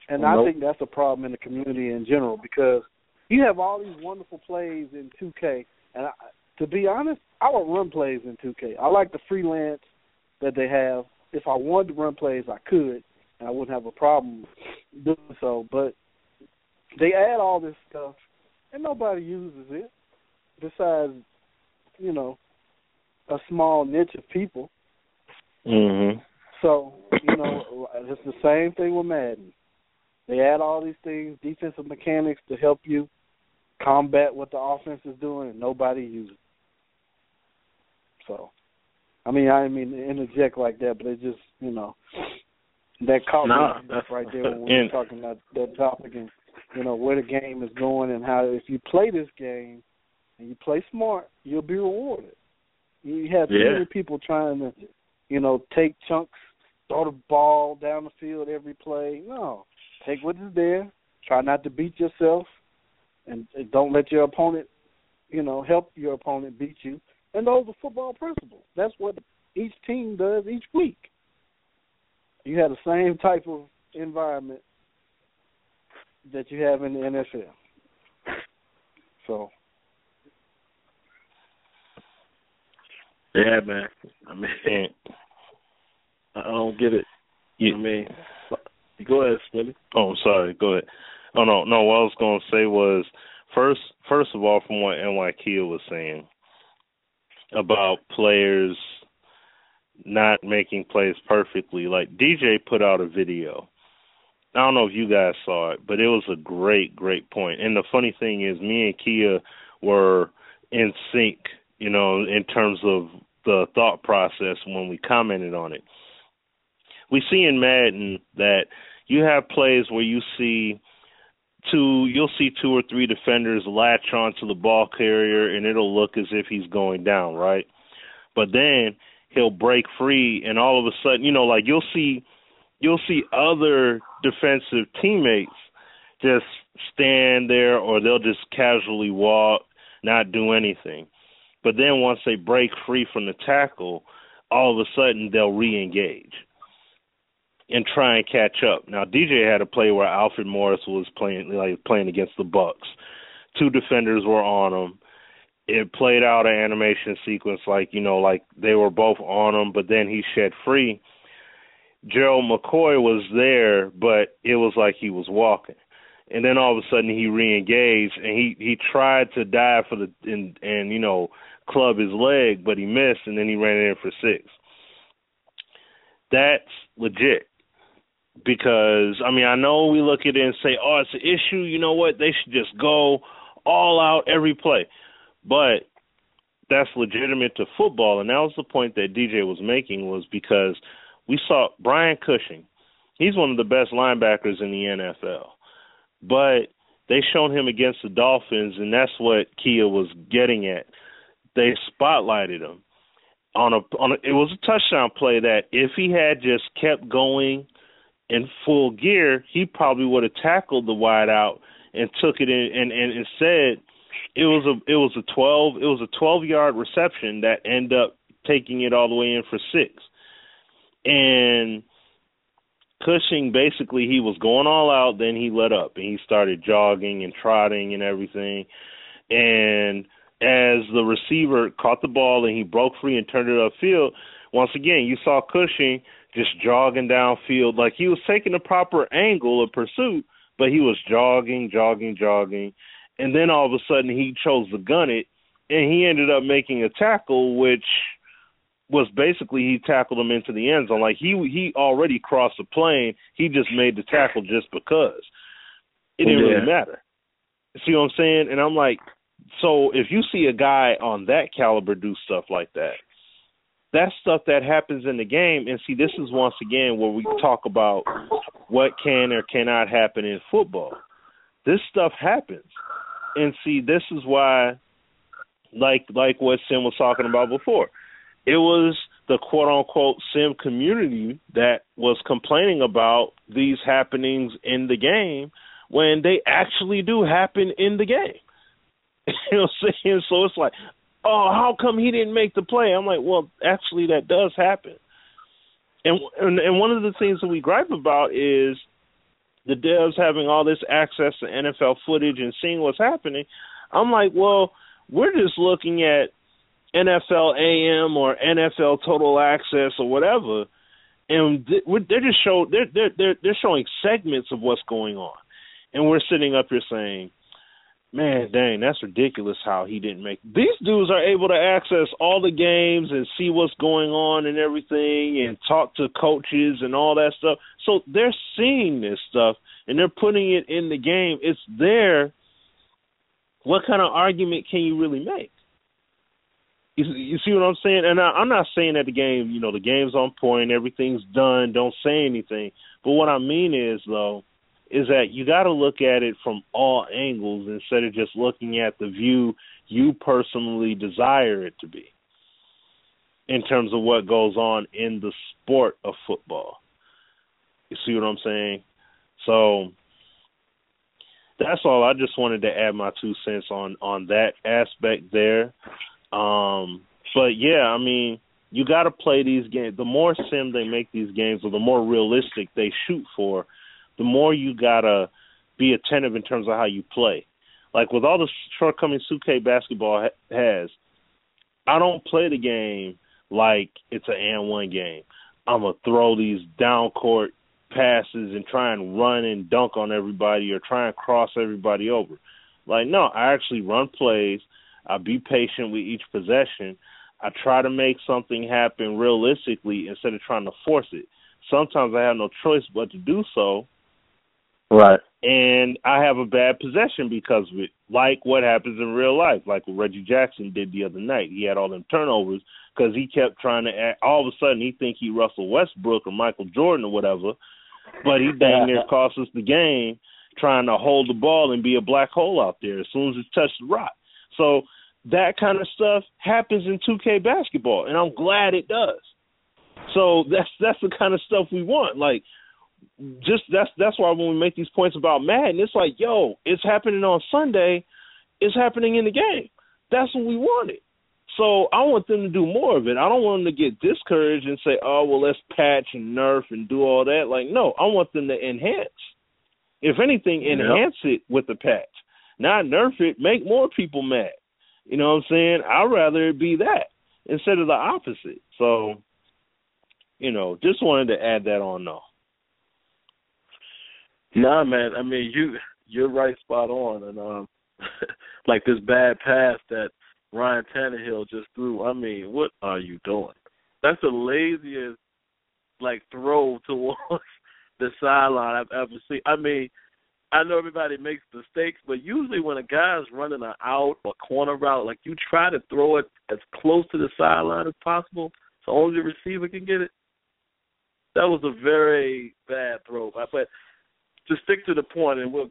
And I think that's a problem in the community in general because you have all these wonderful plays in 2K. And to be honest, I would run plays in 2K. I like the freelance that they have. If I wanted to run plays, I could, and I wouldn't have a problem doing so. But they add all this stuff, and nobody uses it besides, a small niche of people. Mm-hmm. So, it's the same thing with Madden. They add all these things, defensive mechanics to help you combat what the offense is doing, and nobody uses it. So, I didn't mean to interject like that, but it just, that caught me right there when we were talking about that topic and, where the game is going and how if you play this game and you play smart, you'll be rewarded. You have too many people trying to, take chunks, throw the ball down the field every play. No. Take what is there. Try not to beat yourself. And don't let your opponent, help your opponent beat you. And those are football principles. That's what each team does each week. You have the same type of environment that you have in the NFL. So. Yeah, man. I don't get it. I mean, go ahead, Smitty. Oh, I'm sorry. Go ahead. Oh, no. What I was going to say was, first of all, from what NY Kia was saying about players not making plays perfectly, like DJ put out a video. I don't know if you guys saw it, but it was a great, great point. And the funny thing is, me and Kia were in sync, in terms of the thought process when we commented on it. We see in Madden that you have plays where you'll see two or three defenders latch onto the ball carrier, and it'll look as if he's going down, right? But then he'll break free, and all of a sudden, you'll see other defensive teammates just stand there, or they'll just casually walk, not do anything. But then once they break free from the tackle, all of a sudden they'll re-engage and try and catch up. Now, DJ had a play where Alfred Morris was playing against the Bucks. Two defenders were on him. It played out an animation sequence like they were both on him, but then he shed free. Gerald McCoy was there, but it was like he was walking. And then all of a sudden he re-engaged, and he tried to dive and club his leg, but he missed, and then he ran it in for 6. That's legit. Because, I know we look at it and say, oh, it's an issue. You know what? They should just go all out every play. But that's legitimate to football, and that was the point that DJ was making, was because we saw Brian Cushing. He's one of the best linebackers in the NFL. But they showed him against the Dolphins, and that's what Kia was getting at. They spotlighted him. It was a touchdown play that if he had just kept going in full gear, he probably would have tackled the wide out and took it in, and instead it was a 12-yard reception that ended up taking it all the way in for 6. And Cushing, basically, he was going all out, then he let up, and he started jogging and trotting and everything. And as the receiver caught the ball and he broke free and turned it upfield, once again, you saw Cushing just jogging downfield. Like he was taking the proper angle of pursuit, but he was jogging. And then all of a sudden he chose to gun it, and he ended up making a tackle, which was basically he tackled him into the end zone. Like he already crossed the plane. He just made the tackle just because. It didn't really matter. See what I'm saying? And I'm like, so if you see a guy on that caliber do stuff like that, that's stuff that happens in the game. And see, this is once again where we talk about what can or cannot happen in football. This stuff happens. And see, this is why, like what Sim was talking about before, it was the quote-unquote Sim community that was complaining about these happenings in the game when they actually do happen in the game. You know what I'm saying? So it's like, oh, how come he didn't make the play? I'm like, well, actually that does happen. And one of the things that we gripe about is the devs having all this access to NFL footage and seeing what's happening. I'm like, well, we're just looking at NFL AM or NFL Total Access or whatever, and they're just they're showing segments of what's going on, and we're sitting up here saying, man, dang, that's ridiculous how he didn't make. These dudes are able to access all the games and see what's going on and everything and talk to coaches and all that stuff. So they're seeing this stuff and they're putting it in the game. It's there. What kind of argument can you really make? You see what I'm saying? And I'm not saying that the game, the game's on point, everything's done, don't say anything. But what I mean is, though, is that you got to look at it from all angles instead of just looking at the view you personally desire it to be in terms of what goes on in the sport of football. You see what I'm saying? So that's all. I just wanted to add my 2 cents on that aspect there. But, yeah, I mean, you got to play these games. The more sim they make these games or the more realistic they shoot for, the more you got to be attentive in terms of how you play. Like with all the shortcomings 2K basketball has, I don't play the game like it's an and one game. I'm going to throw these down court passes and try and run and dunk on everybody or try and cross everybody over. Like, no, I actually run plays. I be patient with each possession. I try to make something happen realistically instead of trying to force it. Sometimes I have no choice but to do so. Right. And I have a bad possession because of it, like what happens in real life, like what Reggie Jackson did the other night. He had all them turnovers because he kept trying to act, all of a sudden he think he Russell Westbrook or Michael Jordan or whatever, but he dang near cost us the game trying to hold the ball and be a black hole out there as soon as it touched the rock. So that kind of stuff happens in 2K basketball, and I'm glad it does. So that's the kind of stuff we want. Like, just that's why when we make these points about Madden, it's like, yo, it's happening on Sunday, it's happening in the game. That's what we wanted. So I want them to do more of it. I don't want them to get discouraged and say, oh, well, let's patch and nerf and do all that. Like, no, I want them to enhance. If anything, enhance it with the patch. Not nerf it, make more people mad. You know what I'm saying? I'd rather it be that instead of the opposite. So, you know, just wanted to add that on, though. Nah, man. I mean, you're right, spot on. And like this bad pass that Ryan Tannehill just threw. I mean, what are you doing? That's the laziest like throw towards the sideline I've ever seen. I mean, I know everybody makes mistakes, but usually when a guy's running an out or corner route, like you try to throw it as close to the sideline as possible so only the receiver can get it. That was a very bad throw. But to stick to the point, and we'll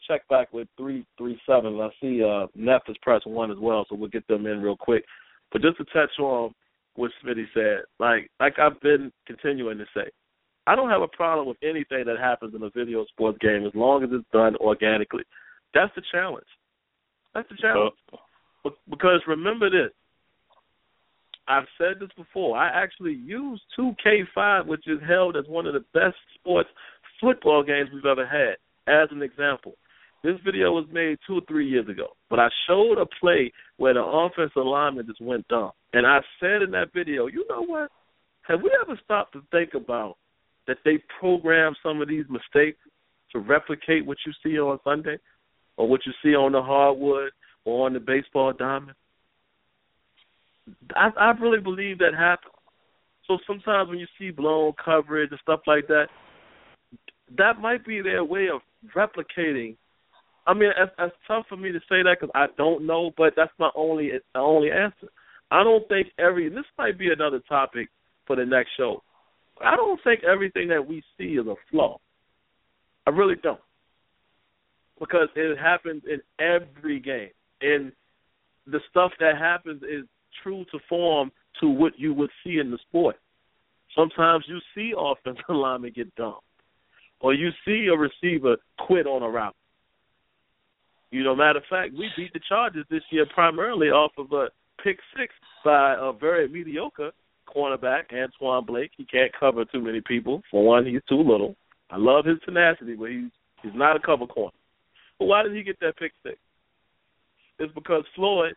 check back with 337. I see Neff is pressing one as well, so we'll get them in real quick. But just to touch on what Smitty said, like I've been continuing to say, I don't have a problem with anything that happens in a video sports game as long as it's done organically. That's the challenge. That's the challenge. Because remember this. I've said this before. I actually use 2K5, which is held as one of the best sports football games we've ever had, as an example. This video was made 2 or 3 years ago, but I showed a play where the offensive lineman just went dumb. And I said in that video, you know what? Have we ever stopped to think about that they program some of these mistakes to replicate what you see on Sunday or what you see on the hardwood or on the baseball diamond? I really believe that happens. So sometimes when you see blown coverage and stuff like that, that might be their way of replicating. I mean, it's tough for me to say that because I don't know, but that's my only answer. I don't think this might be another topic for the next show. I don't think everything that we see is a flaw. I really don't. Because it happens in every game. And the stuff that happens is true to form to what you would see in the sport. Sometimes you see offensive linemen get dumped. Or you see a receiver quit on a route. You know, matter of fact, we beat the Chargers this year primarily off of a pick six by a very mediocre cornerback, Antoine Blake. He can't cover too many people. For one, he's too little. I love his tenacity, but he's not a cover corner. But why did he get that pick six? It's because Floyd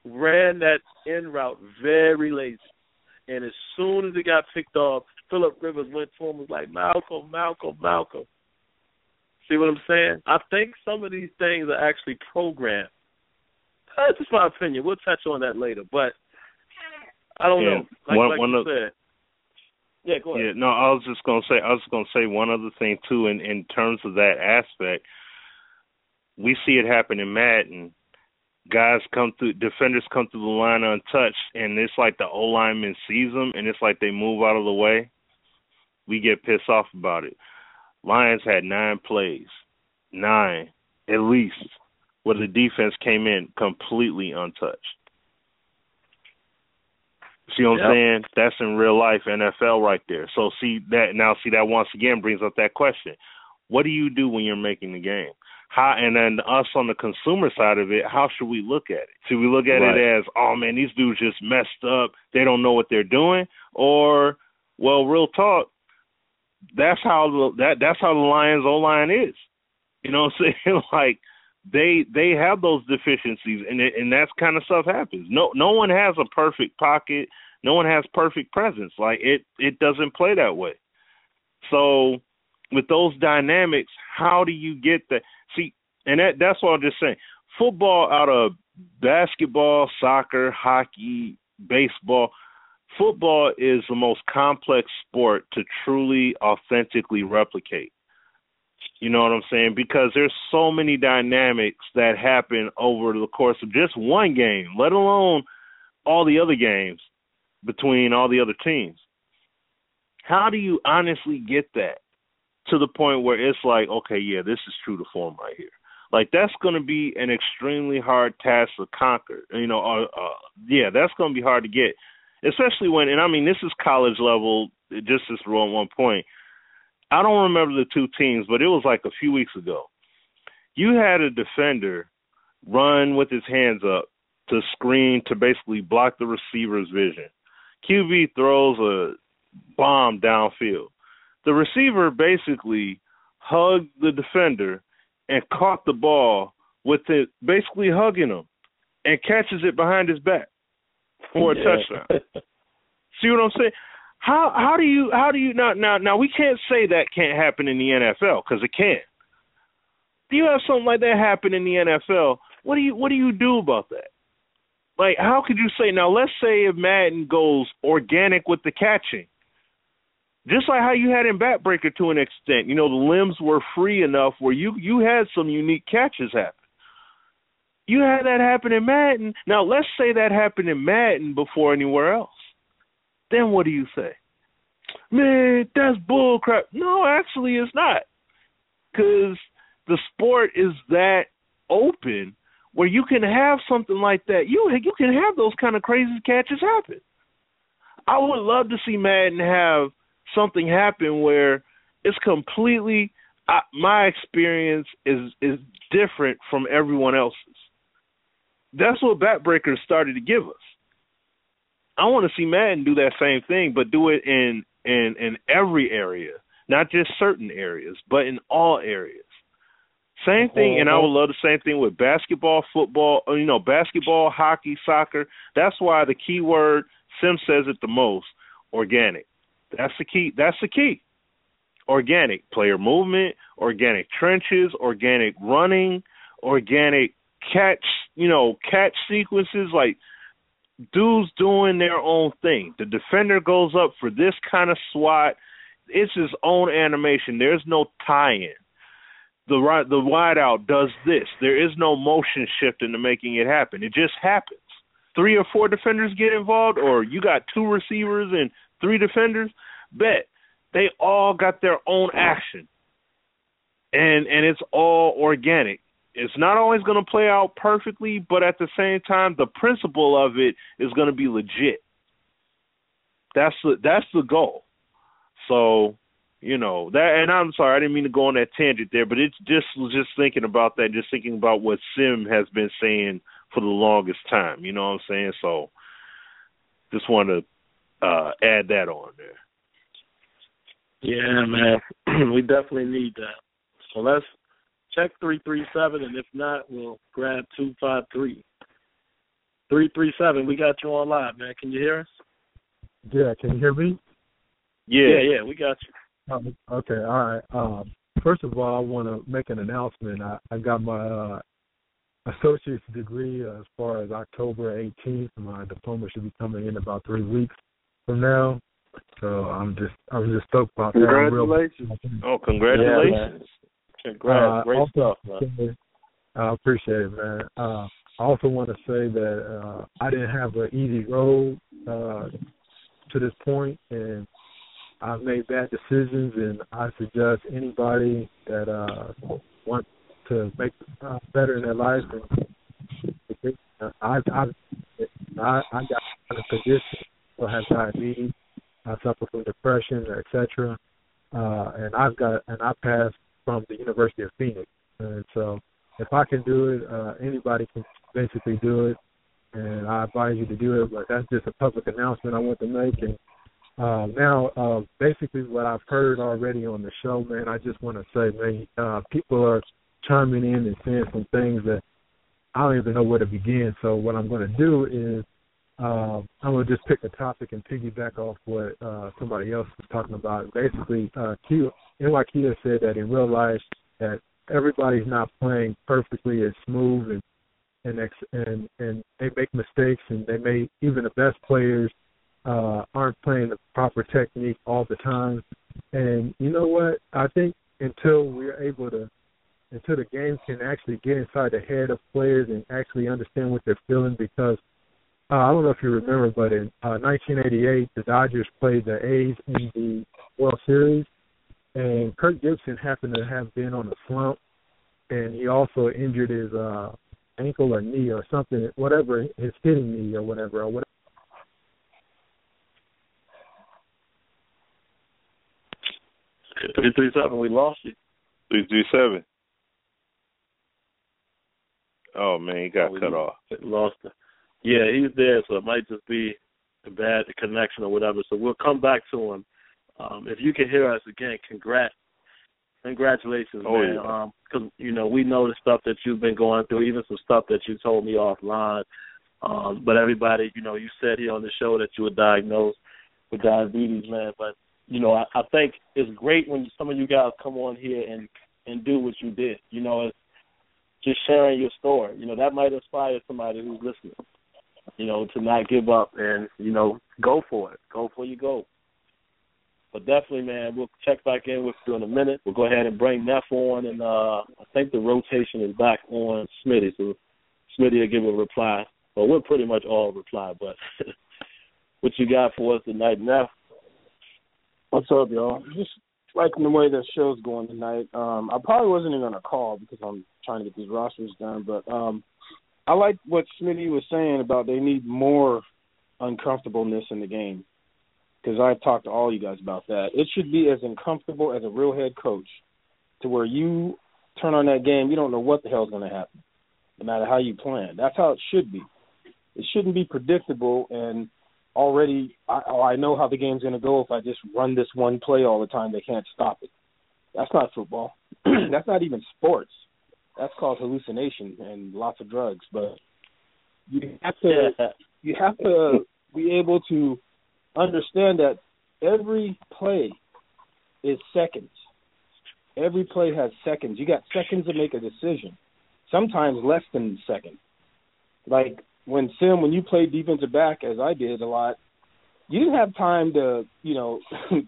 ran that in route very lazy. And as soon as it got picked off, Phillip Rivers went to him and was like, Malcolm. See what I'm saying? I think some of these things are actually programmed. That's just my opinion. We'll touch on that later. But I don't know. Like you said. Yeah, go ahead. Yeah, no, I was just gonna say one other thing too in terms of that aspect. We see it happen in Madden. Defenders come through the line untouched, and it's like the O-lineman sees them, and it's like they move out of the way. We get pissed off about it. Lions had 9 plays, 9 at least, where the defense came in completely untouched. See what I'm saying? That's in real life NFL right there. So see that once again brings up that question. What do you do when you're making the game? And then us on the consumer side of it, how should we look at it? Should we look at it as, oh man, these dudes just messed up, they don't know what they're doing? Or, well, real talk, that's how the Lions O-line is. You know what I'm saying? Like they have those deficiencies, and that kind of stuff happens. No one has a perfect pocket. No one has perfect presence. Like, it doesn't play that way. So with those dynamics, how do you get that? See, and that's what I'm just saying. Football out of basketball, soccer, hockey, baseball, football is the most complex sport to truly, authentically replicate. You know what I'm saying? Because there's so many dynamics that happen over the course of just one game, let alone all the other games between all the other teams. How do you honestly get that to the point where it's like, okay, yeah, this is true to form right here? Like, that's going to be an extremely hard task to conquer. That's going to be hard to get, especially when, and I mean, this is college level, just this rule at one point. I don't remember the two teams, but it was like a few weeks ago. You had a defender run with his hands up to screen to basically block the receiver's vision. QB throws a bomb downfield. The receiver basically hugged the defender and caught the ball with it basically hugging him and catches it behind his back for a touchdown. See what I'm saying? How do you now we can't say that can't happen in the NFL, because it can. Do you have something like that happen in the NFL? What do you do about that? Like, how could you say, now let's say if Madden goes organic with the catching, just like how you had in Backbreaker to an extent, the limbs were free enough where you had some unique catches happen. You had that happen in Madden. Now let's say that happened in Madden before anywhere else. Then what do you say? Man, that's bull crap. No, actually it's not. Because the sport is that open where you can have something like that. You can have those kind of crazy catches happen. I would love to see Madden have something happen where it's completely, my experience is different from everyone else's. That's what Backbreakers started to give us. I want to see Madden do that same thing, but do it in every area, not just certain areas, but in all areas. Same thing, and I would love the same thing with basketball, football, basketball, hockey, soccer. That's why the key word, Sim says it the most, organic. That's the key. That's the key. Organic player movement, organic trenches, organic running, organic catch sequences, like dudes doing their own thing. The defender goes up for this kind of swat. It's his own animation. There's no tie-in. The wideout does this. There is no motion shift into making it happen. It just happens. 3 or 4 defenders get involved, or you got 2 receivers and 3 defenders, bet they all got their own action. And it's all organic. It's not always going to play out perfectly, but at the same time, the principle of it is going to be legit. That's the goal. So, that, and I'm sorry, I didn't mean to go on that tangent there, but it's just thinking about that, just thinking about what Sim has been saying for the longest time. You know what I'm saying? So, just want to add that on there. Yeah, man, we definitely need that. So let's check 337, and if not, we'll grab 253. 337, we got you on live, man. Can you hear us? Yeah, can you hear me? Yeah, we got you. Okay, all right. First of all, I want to make an announcement. I got my associate's degree as far as October 18th. My diploma should be coming in about 3 weeks from now. So I'm just stoked about that. Congratulations! Congratulations! Yeah, congrats, great stuff, man. I appreciate it, man. I also want to say that I didn't have an easy road to this point, and I've made bad decisions, and I suggest anybody that wants to make better in their life. And I got a condition, I have diabetes, I suffer from depression, etc. And I passed from the University of Phoenix, and so if I can do it, anybody can basically do it, and I advise you to do it. But that's just a public announcement I want to make. And now, basically, what I've heard already on the show, man, I just want to say, man, people are chiming in and saying some things that I don't even know where to begin. So what I'm going to do is I'm going to just pick a topic and piggyback off what somebody else was talking about. Basically, NYKia said that in real life that everybody's not playing perfectly and smooth, and they make mistakes, and they may, even the best players aren't playing the proper technique all the time. And you know what? I think until the game can actually get inside the head of players and actually understand what they're feeling, because I don't know if you remember, but in 1988, the Dodgers played the A's in the World Series, and Kirk Gibson happened to have been on a slump, and he also injured his ankle or knee or something, whatever, his hitting knee or whatever. 337, we lost you. 337. Oh, man, he got cut off. Lost him. Yeah, he's there, so it might just be a bad connection or whatever. So we'll come back to him. If you can hear us again, congratulations, man. Because, you know, we know the stuff that you've been going through, even some stuff that you told me offline. But everybody, you know, you said here on the show that you were diagnosed with diabetes, man. But, you know, I think it's great when some of you guys come on here and do what you did. You know, it's just sharing your story. You know, that might inspire somebody who's listening, you know, to not give up and, you know, go for it. Go for your goal. But definitely, man, we'll check back in with you in a minute. We'll go ahead and bring Neff on, and I think the rotation is back on Smitty, so Smitty will give a reply. Well, we'll pretty much all reply, but what you got for us tonight, Neff? What's up, y'all? Just liking the way the show's going tonight. I probably wasn't even going to call because I'm trying to get these rosters done, but I like what Smitty was saying about they need more uncomfortableness in the game, because I've talked to all you guys about that. It should be as uncomfortable as a real head coach, to where you turn on that game, you don't know what the hell's going to happen, no matter how you plan. That's how it should be. It shouldn't be predictable and already I know how the game's going to go if I just run this one play all the time. They can't stop it. That's not football. That's not even sports. That's called hallucination and lots of drugs. But you have to be able to understand that every play is seconds. Every play has seconds. You got seconds to make a decision, sometimes less than a second. Like when you played defensive back, as I did a lot, you didn't have time to, you know,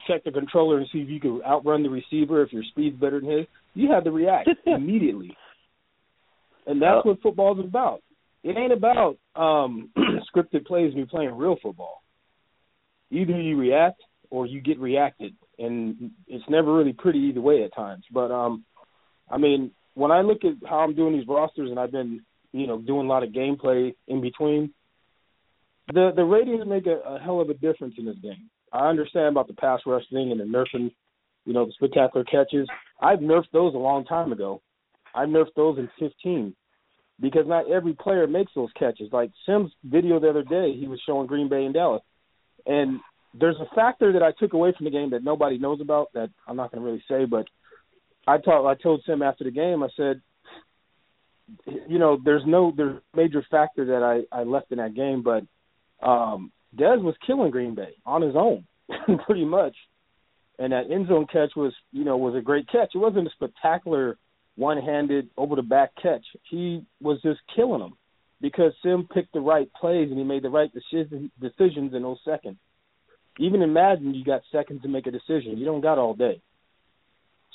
check the controller and see if you could outrun the receiver if your speed's better than his. You had to react immediately. And that's what football is about. It ain't about scripted plays when you're playing real football. Either you react or you get reacted, and it's never really pretty either way at times. But, I mean, when I look at how I'm doing these rosters, and I've been, you know, doing a lot of gameplay in between, the ratings make a hell of a difference in this game. I understand about the pass rush thing and the nerfing, you know, the spectacular catches. I've nerfed those a long time ago. I nerfed those in 15 because not every player makes those catches. Like Sim's video the other day, he was showing Green Bay and Dallas. And there's a factor that I took away from the game that nobody knows about that I'm not going to really say, but I told Sim after the game, I said, you know, there's major factor that I left in that game, but Dez was killing Green Bay on his own, pretty much. And that end zone catch was a great catch. It wasn't a spectacular one-handed over-the-back catch. He was just killing them because Sim picked the right plays and he made the right decisions in those seconds. Even in Madden, you got seconds to make a decision. You don't got all day.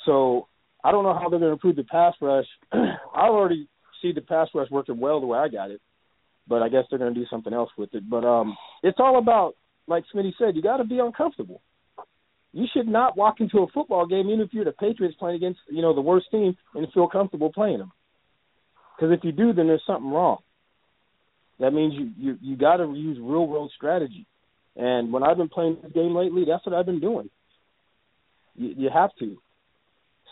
So I don't know how they're going to improve the pass rush. I already see the pass rush working well the way I got it, but I guess they're going to do something else with it. But it's all about, like Smitty said, you got to be uncomfortable. You should not walk into a football game, even if you're the Patriots playing against, you know, the worst team, and feel comfortable playing them. Because if you do, then there's something wrong. That means you got to use real-world strategy. And when I've been playing this game lately, that's what I've been doing. You have to.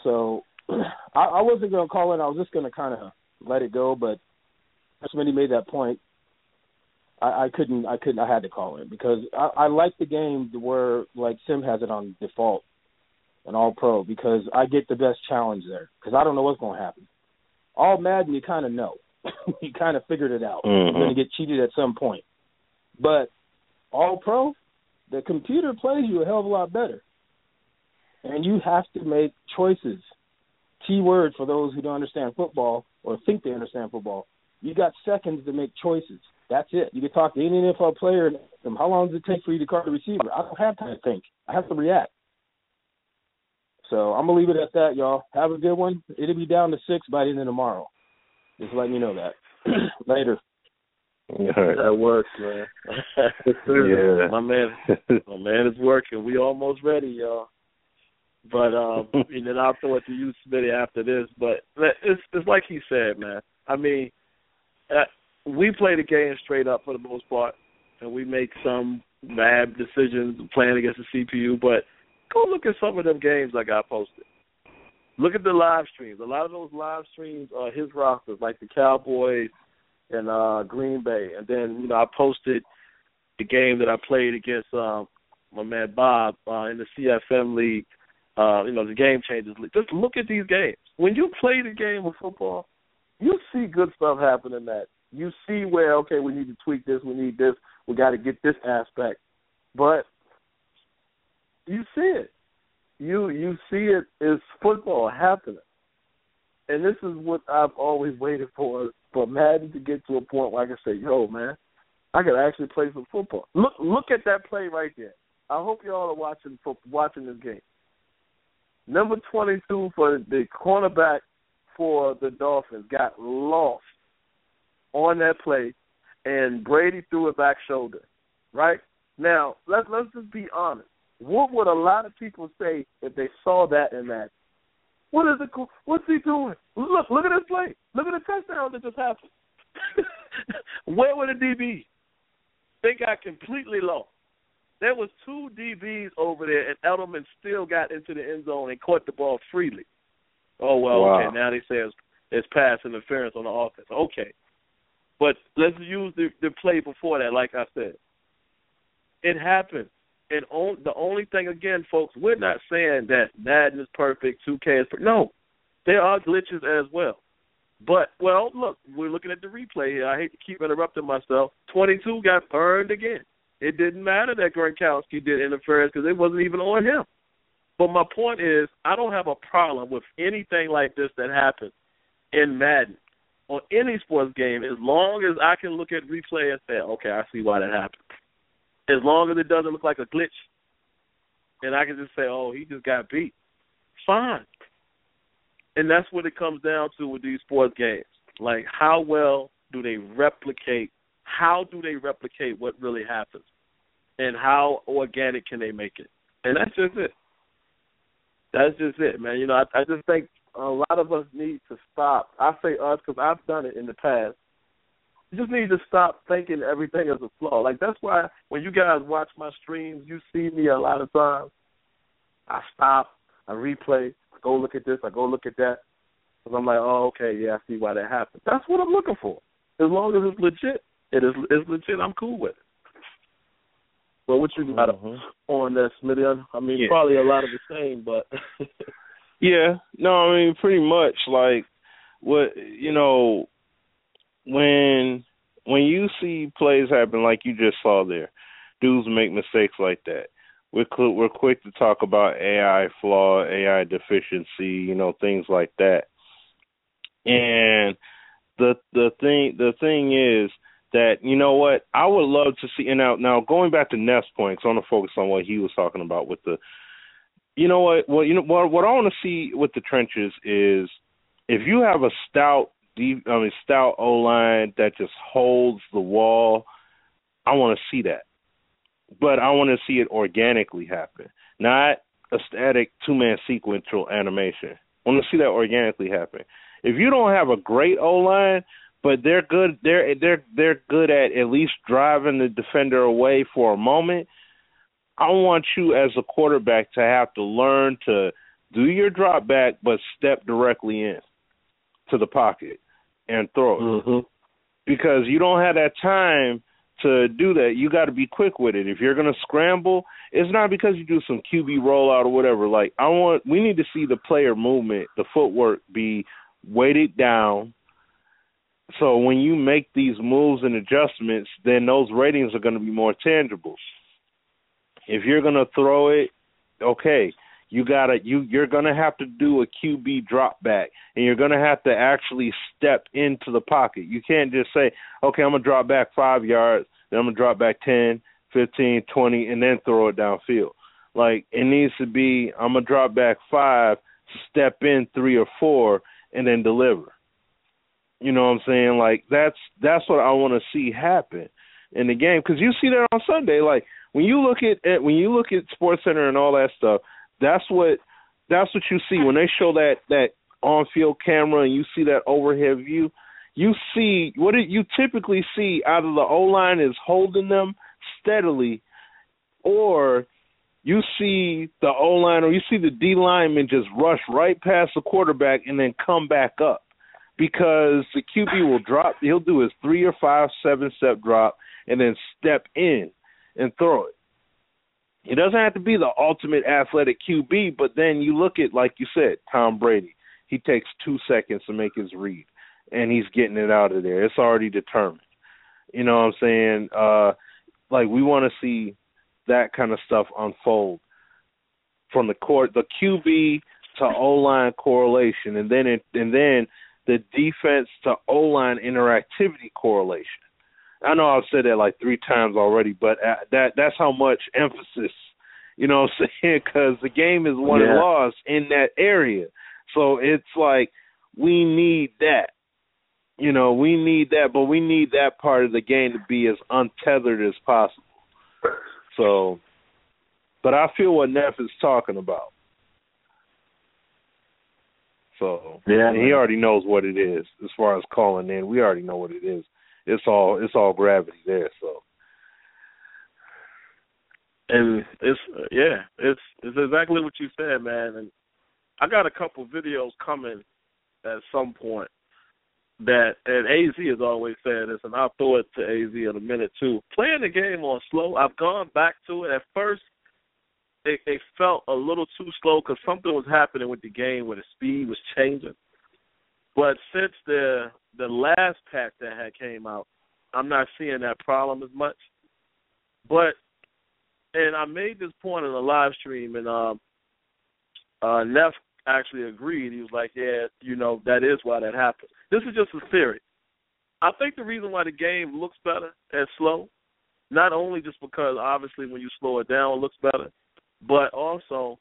So I wasn't going to call it. I was just going to kind of let it go. But somebody made that point. I couldn't. I had to call it because I like the game where like Sim has it on default and all pro because I get the best challenge there because I don't know what's going to happen. All Madden, you kind of know. You kind of figured it out. Mm-hmm. You're going to get cheated at some point. But All-Pro, the computer plays you a hell of a lot better. And you have to make choices. Key word for those who don't understand football or think they understand football. You got seconds to make choices. That's it. You can talk to any NFL player and ask them, how long does it take for you to call the receiver? I don't have time to think. I have to react. So I'm going to leave it at that, y'all. Have a good one. It'll be down to 6 by the end of tomorrow. Just letting you know that. Later. That works, man. Yeah. My man is working. We almost ready, y'all. But and then I'll throw it to you, Smitty, after this. But it's like he said, man. I mean, we play the game straight up for the most part, and we make some bad decisions playing against the CPU. But go look at some of them games I got posted. Look at the live streams. A lot of those live streams are his rosters, like the Cowboys and Green Bay. And then, I posted the game that I played against my man Bob in the CFM League, the Game Changers League. Just look at these games. When you play the game of football, you see good stuff happen in that. You see where, okay, we need to tweak this, we need this, we got to get this aspect. But you see it. You see it as football happening. And this is what I've always waited for Madden to get to a point where I can say, yo, man, I could actually play some football. Look at that play right there. I hope y'all are watching this game. Number 22 for the cornerback for the Dolphins got lost on that play, and Brady threw it back shoulder. Right? Now, let's just be honest. What would a lot of people say if they saw that in that? What's he doing? Look at this play. Look at the touchdown that just happened. Where were the DBs? They got completely lost. There was 2 DBs over there, and Edelman still got into the end zone and caught the ball freely. Oh, well, wow. Okay, now they say it's pass interference on the offense. Okay. But let's use the play before that, like I said. It happened. And the only thing, again, folks, we're not saying that Madden is perfect, 2K is perfect. No, there are glitches as well. But, well, look, we're looking at the replay here. I hate to keep interrupting myself. 22 got burned again. It didn't matter that Gronkowski did interference because it wasn't even on him. But my point is, I don't have a problem with anything like this that happens in Madden or any sports game as long as I can look at replay and say, okay, I see why that happened. As long as it doesn't look like a glitch and I can just say, oh, he just got beat, fine. And that's what it comes down to with these sports games. Like, how well do they replicate? How do they replicate what really happens? And how organic can they make it? And that's just it. That's just it, man. I just think a lot of us need to stop. I say us because I've done it in the past. You just need to stop thinking everything is a flaw. Like, that's why when you guys watch my streams, you see me a lot of times. I stop, I replay, I go look at this, I go look at that. Because I'm like, oh, okay, yeah, I see why that happened. That's what I'm looking for. As long as it's legit, it's legit, I'm cool with it. Well, what you got on that, Smitty? I mean, probably a lot of the same, but. Yeah, no, I mean, pretty much, like, what, when you see plays happen like you just saw there, dudes make mistakes like that. We're quick to talk about AI flaw, AI deficiency, things like that. And the thing is that, what, I would love to see, and now going back to Neff's point, because I want to focus on what he was talking about with the, what I want to see with the trenches is if you have a stout O-line that just holds the wall, I want to see that. But I want to see it organically happen, not a static 2-man sequential animation. I want to see that organically happen. If you don't have a great O-line, but they're good at least driving the defender away for a moment, I want you as a quarterback to have to learn to do your drop back but step directly in to the pocket and throw it. Mm-hmm. Because you don't have that time to do that. You got to be quick with it. If you're going to scramble, it's not because you do some QB rollout or whatever. Like, we need to see the player movement, the footwork be weighted down, So when you make these moves and adjustments, then those ratings are going to be more tangible. If you're going to throw it, okay, you're going to have to do a QB drop back, and you're going to have to actually step into the pocket. You can't just say, okay, I'm going to drop back 5 yards, then I'm going to drop back 10, 15, 20, and then throw it downfield. Like, it needs to be, I'm going to drop back 5, step in 3 or 4, and then deliver. You know what I'm saying? Like, that's what I want to see happen in the game, because you see that on Sunday. Like, when you look at SportsCenter and all that stuff, that's what you see when they show that on-field camera and you see that overhead view. You see what you typically see out of the O-line is holding them steadily, or you see the O-line or you see the D lineman just rush right past the quarterback and then come back up, because the QB will drop. He'll do his 3 or 5, 7-step drop and then step in and throw it. It doesn't have to be the ultimate athletic QB, but then you look at, like you said, Tom Brady. He takes 2 seconds to make his read, and he's getting it out of there. It's already determined. You know what I'm saying? Like, we want to see that kind of stuff unfold from the QB to O-line correlation, and then the defense to O-line interactivity correlation. I know I've said that like 3 times already, but that's how much emphasis, you know what I'm saying, because the game is won and lost in that area. So it's like we need that. You know, we need that, but we need that part of the game to be as untethered as possible. So, but I feel what Neff is talking about. So, and he already knows what it is as far as calling in. We already know what it is. It's all gravity there. So, and it's exactly what you said, man. And I got a couple videos coming at some point that, and AZ has always said this, and I'll throw it to AZ in a minute too. Playing the game on slow, I've gone back to it. At first, it felt a little too slow because something was happening with the game where the speed was changing. But since the last pack that had came out, I'm not seeing that problem as much. But, and I made this point in the live stream, and Neff actually agreed. He was like, yeah, you know, that is why that happened. This is just a theory. I think the reason why the game looks better and slow, not only just because obviously when you slow it down it looks better, but also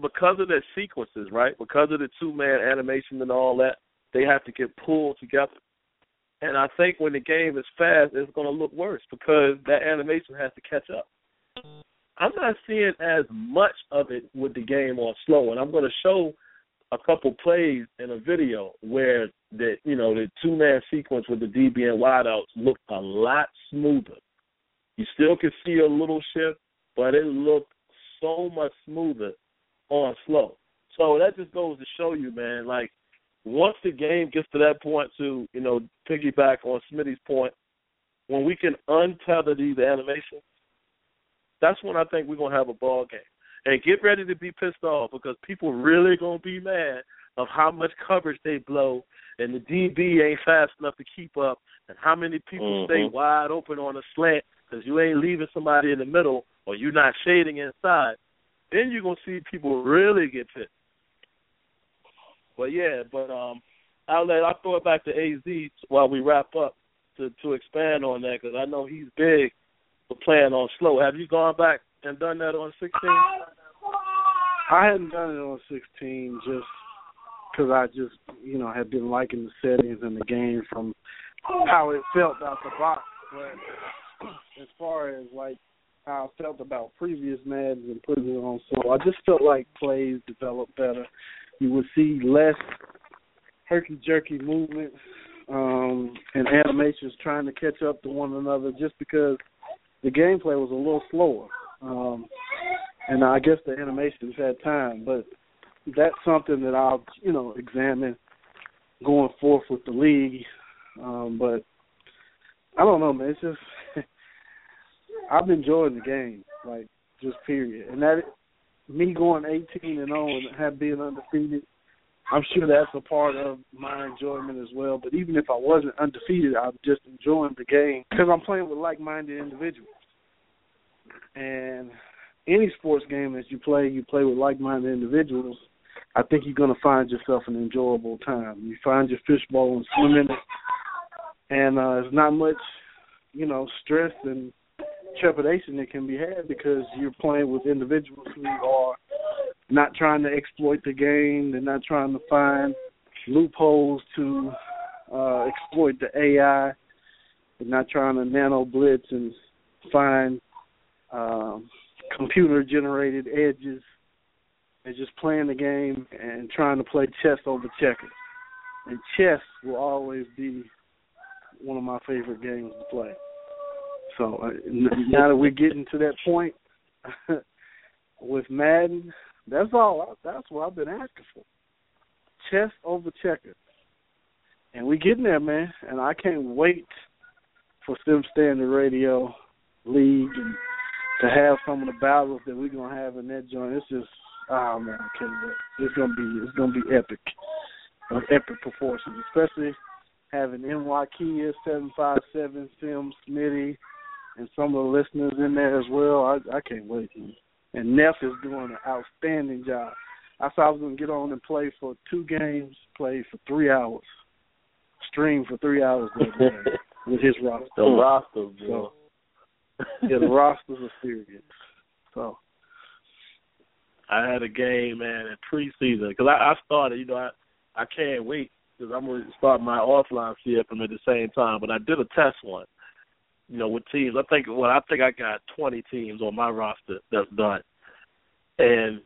because of their sequences, right? Because of the 2-man animation and all that, they have to get pulled together. And I think when the game is fast, it's going to look worse because that animation has to catch up. I'm not seeing as much of it with the game on slow, and I'm going to show a couple plays in a video where the 2-man sequence with the DB and wideouts looked a lot smoother. You still can see a little shift, but it looked so much smoother on slow. So that just goes to show you, man, like once the game gets to that point to, piggyback on Smitty's point, when we can untether these animations, that's when I think we're going to have a ball game. And get ready to be pissed off because people really going to be mad of how much coverage they blow and the DB ain't fast enough to keep up and how many people stay wide open on a slant because you ain't leaving somebody in the middle or you're not shading inside. Then you're going to see people really get pissed. But, I'll throw it back to AZ while we wrap up to expand on that because I know he's big for playing on slow. Have you gone back and done that on 16? I hadn't done it on 16 just because I just, had been liking the settings and the game from how it felt out the box. But as far as, how I felt about previous Mads and putting it on slow, I just felt like plays developed better. You would see less herky-jerky movements and animations trying to catch up to one another just because the gameplay was a little slower. And I guess the animations had time, but that's something that I'll, examine going forth with the league. But I don't know, man. It's just I've enjoyed the game, just period. And that me going 18-0 and have been undefeated I'm sure that's a part of my enjoyment as well. But even if I wasn't undefeated, I'm just enjoying the game because I'm playing with like-minded individuals. And any sports game that you play with like-minded individuals, I think you're going to find yourself an enjoyable time. You find your fishbowl and swim in it, and there's not much, stress and trepidation that can be had because you're playing with individuals who are not trying to exploit the game. They're not trying to find loopholes to exploit the AI. They're not trying to nano blitz and find computer-generated edges. They're just playing the game and trying to play chess over checkers. And chess will always be one of my favorite games to play. So now that we're getting to that point with Madden, that's what I've been asking for. Chess over checkers. And we're getting there, man. And I can't wait for Sim Standard Radio League and to have some of the battles that we're gonna have in that joint. It's just, oh man, I can't wait. It's gonna be epic, of epic proportions. Especially having NY Kia, 757, Sim, Smitty, and some of the listeners in there as well. I can't wait. And Neff is doing an outstanding job. I said I was gonna get on and play for 2 games, play for 3 hours, stream for 3 hours the other day with his roster. The roster, bro. So, yeah, the rosters are serious. So I had a game, man, in preseason because I started. I can't wait because I'm going to start my offline CFM at the same time. But I did a test one, with teams. I think I got 20 teams on my roster that's done, and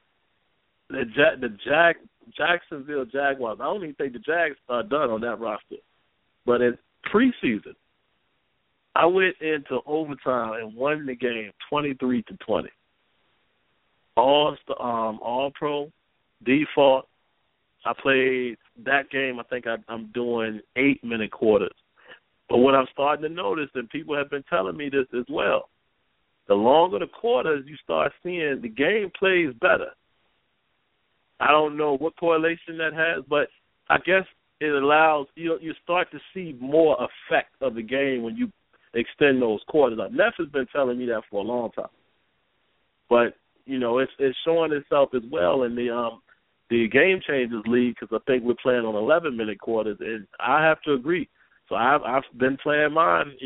the Jacksonville Jaguars. I don't even think the Jags are done on that roster, but in preseason, I went into overtime and won the game 23-20. All pro, default. I played that game. I think I'm doing 8-minute quarters. But what I'm starting to notice, and people have been telling me this as well, the longer the quarters, you start seeing the game plays better. I don't know what correlation that has, but I guess it allows you start to see more effect of the game when you extend those quarters up. Neff has been telling me that for a long time. But, it's showing itself as well in the Game Changers League because I think we're playing on 11-minute quarters, and I have to agree. So I've been playing mine,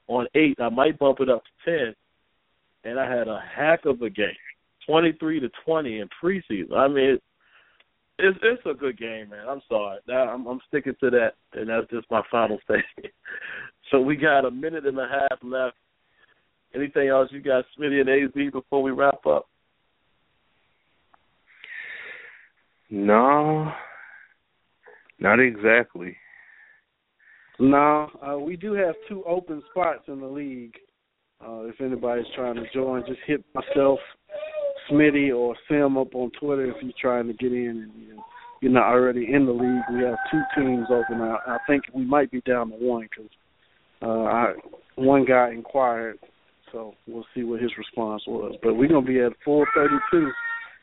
on 8. I might bump it up to 10, and I had a heck of a game, 23-20 in preseason. I mean, it's a good game, man. I'm sorry. I'm sticking to that, and that's just my final statement. So we got a minute and a half left. Anything else you got, Smitty and AZ, before we wrap up? No, not exactly. No, we do have 2 open spots in the league. If anybody's trying to join, just hit myself, Smitty, or Sim up on Twitter if you're trying to get in and you're not already in the league. We have 2 teams open. I think we might be down to 1 because one guy inquired, so we'll see what his response was. But we're going to be at 432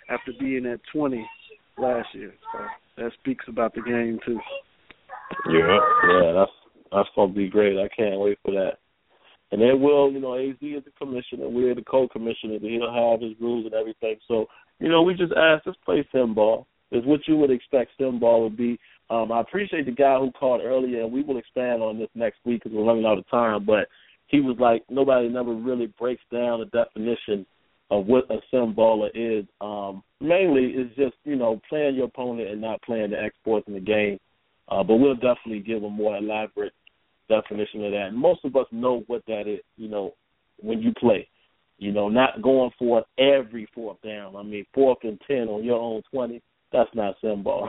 after being at 20 last year. So that speaks about the game, too. Yeah, that's going to be great. I can't wait for that. And then AZ is the commissioner. We're the co-commissioner. He'll have his rules and everything. So, we just asked, let's play SimBall. It's what you would expect SimBall would be. I appreciate the guy who called earlier, and we will expand on this next week because we're running out of time. But he was like, nobody never really breaks down the definition of what a SimBaller is. Mainly, it's just, playing your opponent and not playing the exports in the game. But we'll definitely give a more elaborate definition of that. And most of us know what that is, when you play. Not going for it every 4th down. I mean, 4th and 10 on your own 20, that's not SimBall.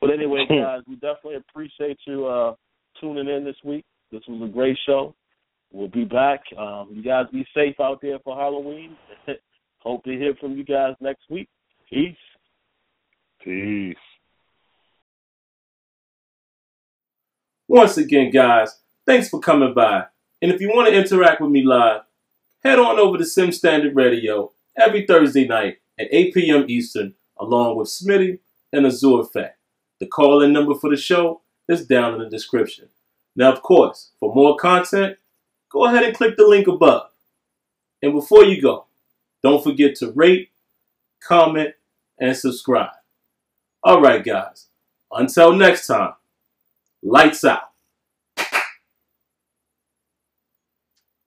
But anyway, guys, we definitely appreciate you tuning in this week. This was a great show. We'll be back. You guys be safe out there for Halloween. Hope to hear from you guys next week. Peace. Peace. Once again, guys, thanks for coming by. And if you want to interact with me live, head on over to Sim Standard Radio every Thursday night at 8 p.m. Eastern, along with Smitty and Azure Fact. The call-in number for the show is down in the description. Now, of course, for more content, go ahead and click the link above. And before you go, don't forget to rate, comment, and subscribe. All right, guys. Until next time, lights out.